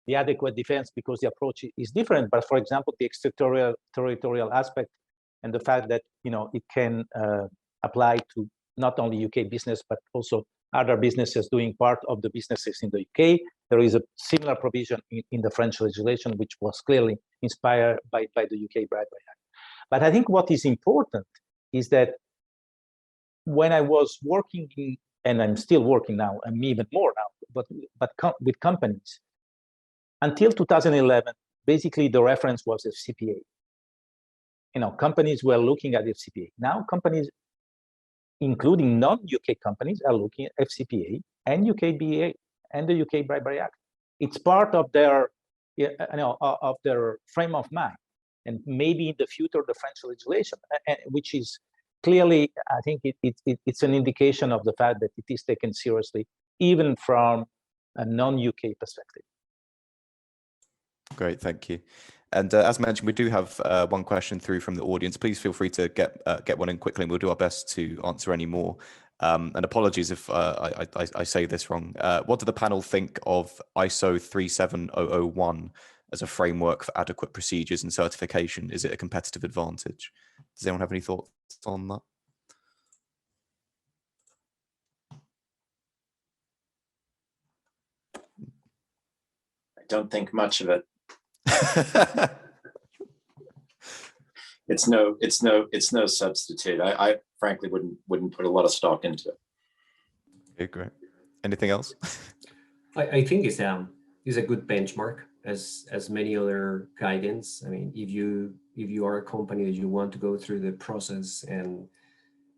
the adequate defense because the approach is different, but for example, the extraterritorial aspect and the fact that it can apply to not only UK business but also other businesses doing part of the businesses in the UK. There is a similar provision in the French legislation, which was clearly inspired by the UK Bribery Act. But I think what is important is that when I was working and I'm still working now, and even more now, but with companies, until 2011, basically the reference was FCPA. Companies were looking at FCPA. Now companies, including non-UK companies, are looking at FCPA and UK BEA and the UK Bribery Act. It's part of their, of their frame of mind, and maybe in the future the French legislation, which is clearly, I think it's an indication of the fact that it is taken seriously, even from a non-UK perspective. Great, thank you. And as mentioned, we do have one question through from the audience. Please feel free to get one in quickly, and we'll do our best to answer any more. And apologies if I say this wrong. What do the panel think of ISO 37001 as a framework for adequate procedures and certification? Is it a competitive advantage? Does anyone have any thoughts on that? I don't think much of it. It's no substitute. I frankly wouldn't put a lot of stock into it. Okay, great. Anything else? I think it's a good benchmark as many other guidance. I mean, if you are a company that you want to go through the process and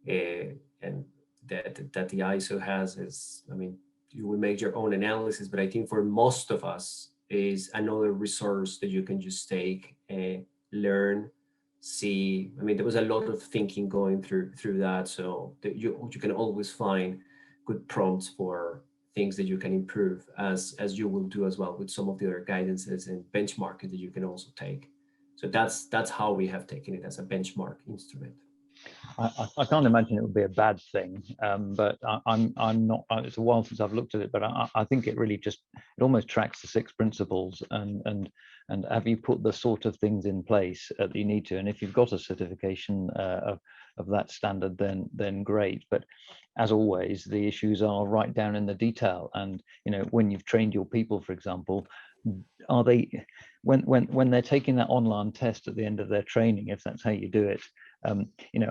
that the ISO has, I mean, you will make your own analysis, but I think for most of us is another resource that you can just take and learn, see. I mean, there was a lot of thinking going through that, so that you can always find good prompts for things that you can improve, as you will do as well with some of the other guidances and benchmarking that you can also take. So that's how we have taken it, as a benchmark instrument. I can't imagine it would be a bad thing, but I'm not. It's a while since I've looked at it, but I think it really it almost tracks the 6 principles, and have you put the sort of things in place that you need to, and if you've got a certification of that standard, then great. But as always, the issues are right down in the detail, and when you've trained your people, for example, are they when they're taking that online test at the end of their training, if that's how you do it,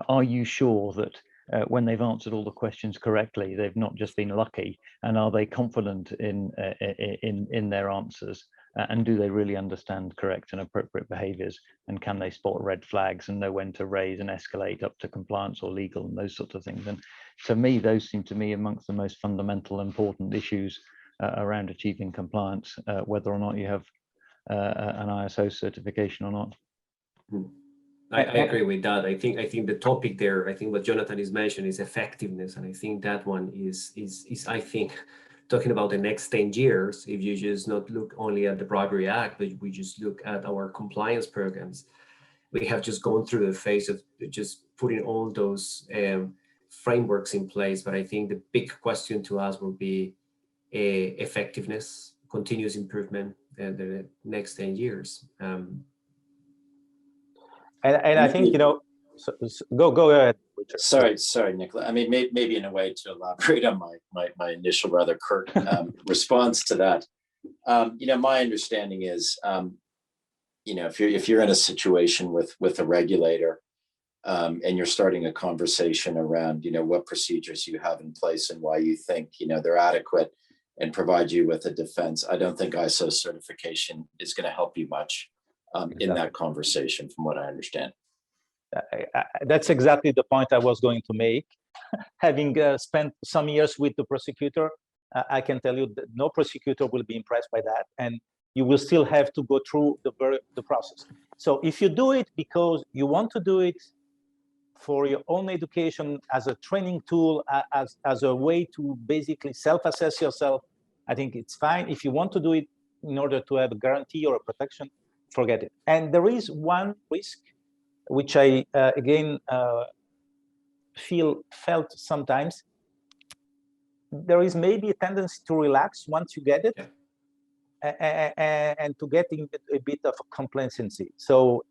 are you sure that when they've answered all the questions correctly, they've not just been lucky, and are they confident in their answers, and do they really understand correct and appropriate behaviors, and can they spot red flags and know when to raise and escalate up to compliance or legal and those sorts of things? And to me, those seem to me amongst the most fundamental important issues around achieving compliance, whether or not you have an ISO certification or not. I agree with that. I think the topic there, I think what Jonathan is mentioning is effectiveness, and I think that one is I think talking about the next 10 years, if you just not look only at the Bribery Act, but we just look at our compliance programs, we have just gone through the phase of just putting all those frameworks in place, but I think the big question to us will be effectiveness, continuous improvement in the next 10 years. And I think, you know, go ahead. Sorry, Nicola. I mean, maybe in a way to elaborate on my initial rather curt response to that. You know, my understanding is, you know, if you're in a situation with a regulator, and you're starting a conversation around, you know, what procedures you have in place and why you think, you know, they're adequate and provide you with a defense, I don't think ISO certification is going to help you much in that conversation, from what I understand. That's exactly the point I was going to make. Having spent some years with the prosecutor, I can tell you that no prosecutor will be impressed by that, and you will still have to go through the process. So if you do it because you want to do it for your own education, as a training tool, as a way to basically self-assess yourself, I think it's fine. If you want to do it in order to have a guarantee or a protection, forget it. And there is one risk, which I, again, felt sometimes. There is maybe a tendency to relax once you get it, and to get a bit of complacency. So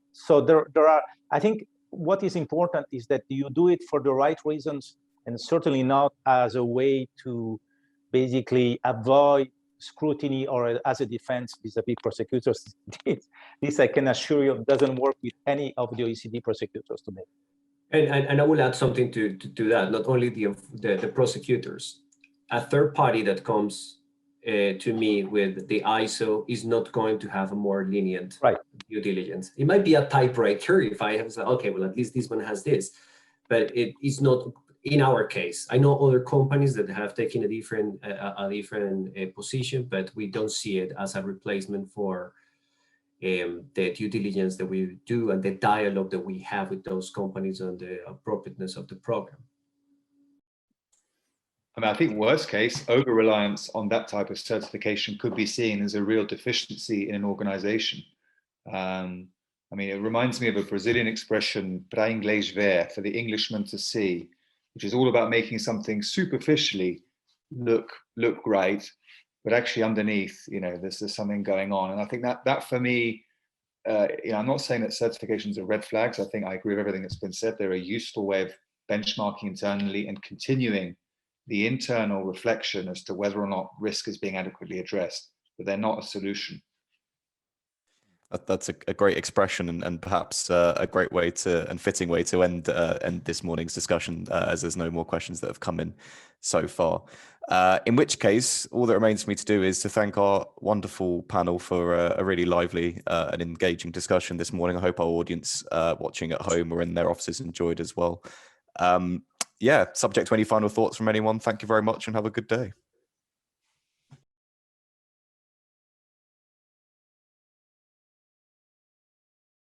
there are, I think, what is important is that you do it for the right reasons, and certainly not as a way to basically avoid scrutiny or as a defense vis-a-vis prosecutors. This I can assure you doesn't work with any of the OECD prosecutors today. And I will add something to that. Not only the prosecutors, a third party that comes to me with the ISO is not going to have a more lenient due diligence. It might be a typewriter if I have said, okay, well, at least this one has this, but it is not in our case. I know other companies that have taken a different position, but we don't see it as a replacement for the due diligence that we do and the dialogue that we have with those companies on the appropriateness of the program. I mean, I think worst case, over-reliance on that type of certification could be seen as a real deficiency in an organization. I mean, it reminds me of a Brazilian expression, para inglês ver, for the Englishman to see, which is all about making something superficially look great, but actually underneath, you know, there's something going on. And I think that for me, you know, I'm not saying that certifications are red flags. I think I agree with everything that's been said. They're a useful way of benchmarking internally and continuing the internal reflection as to whether or not risk is being adequately addressed, but they're not a solution. That's a great expression, and perhaps a great way and fitting way to end this morning's discussion, as there's no more questions that have come in so far. In which case, all that remains for me to do is to thank our wonderful panel for a really lively and engaging discussion this morning. I hope our audience watching at home or in their offices enjoyed as well. Yeah, subject to any final thoughts from anyone, thank you very much and have a good day.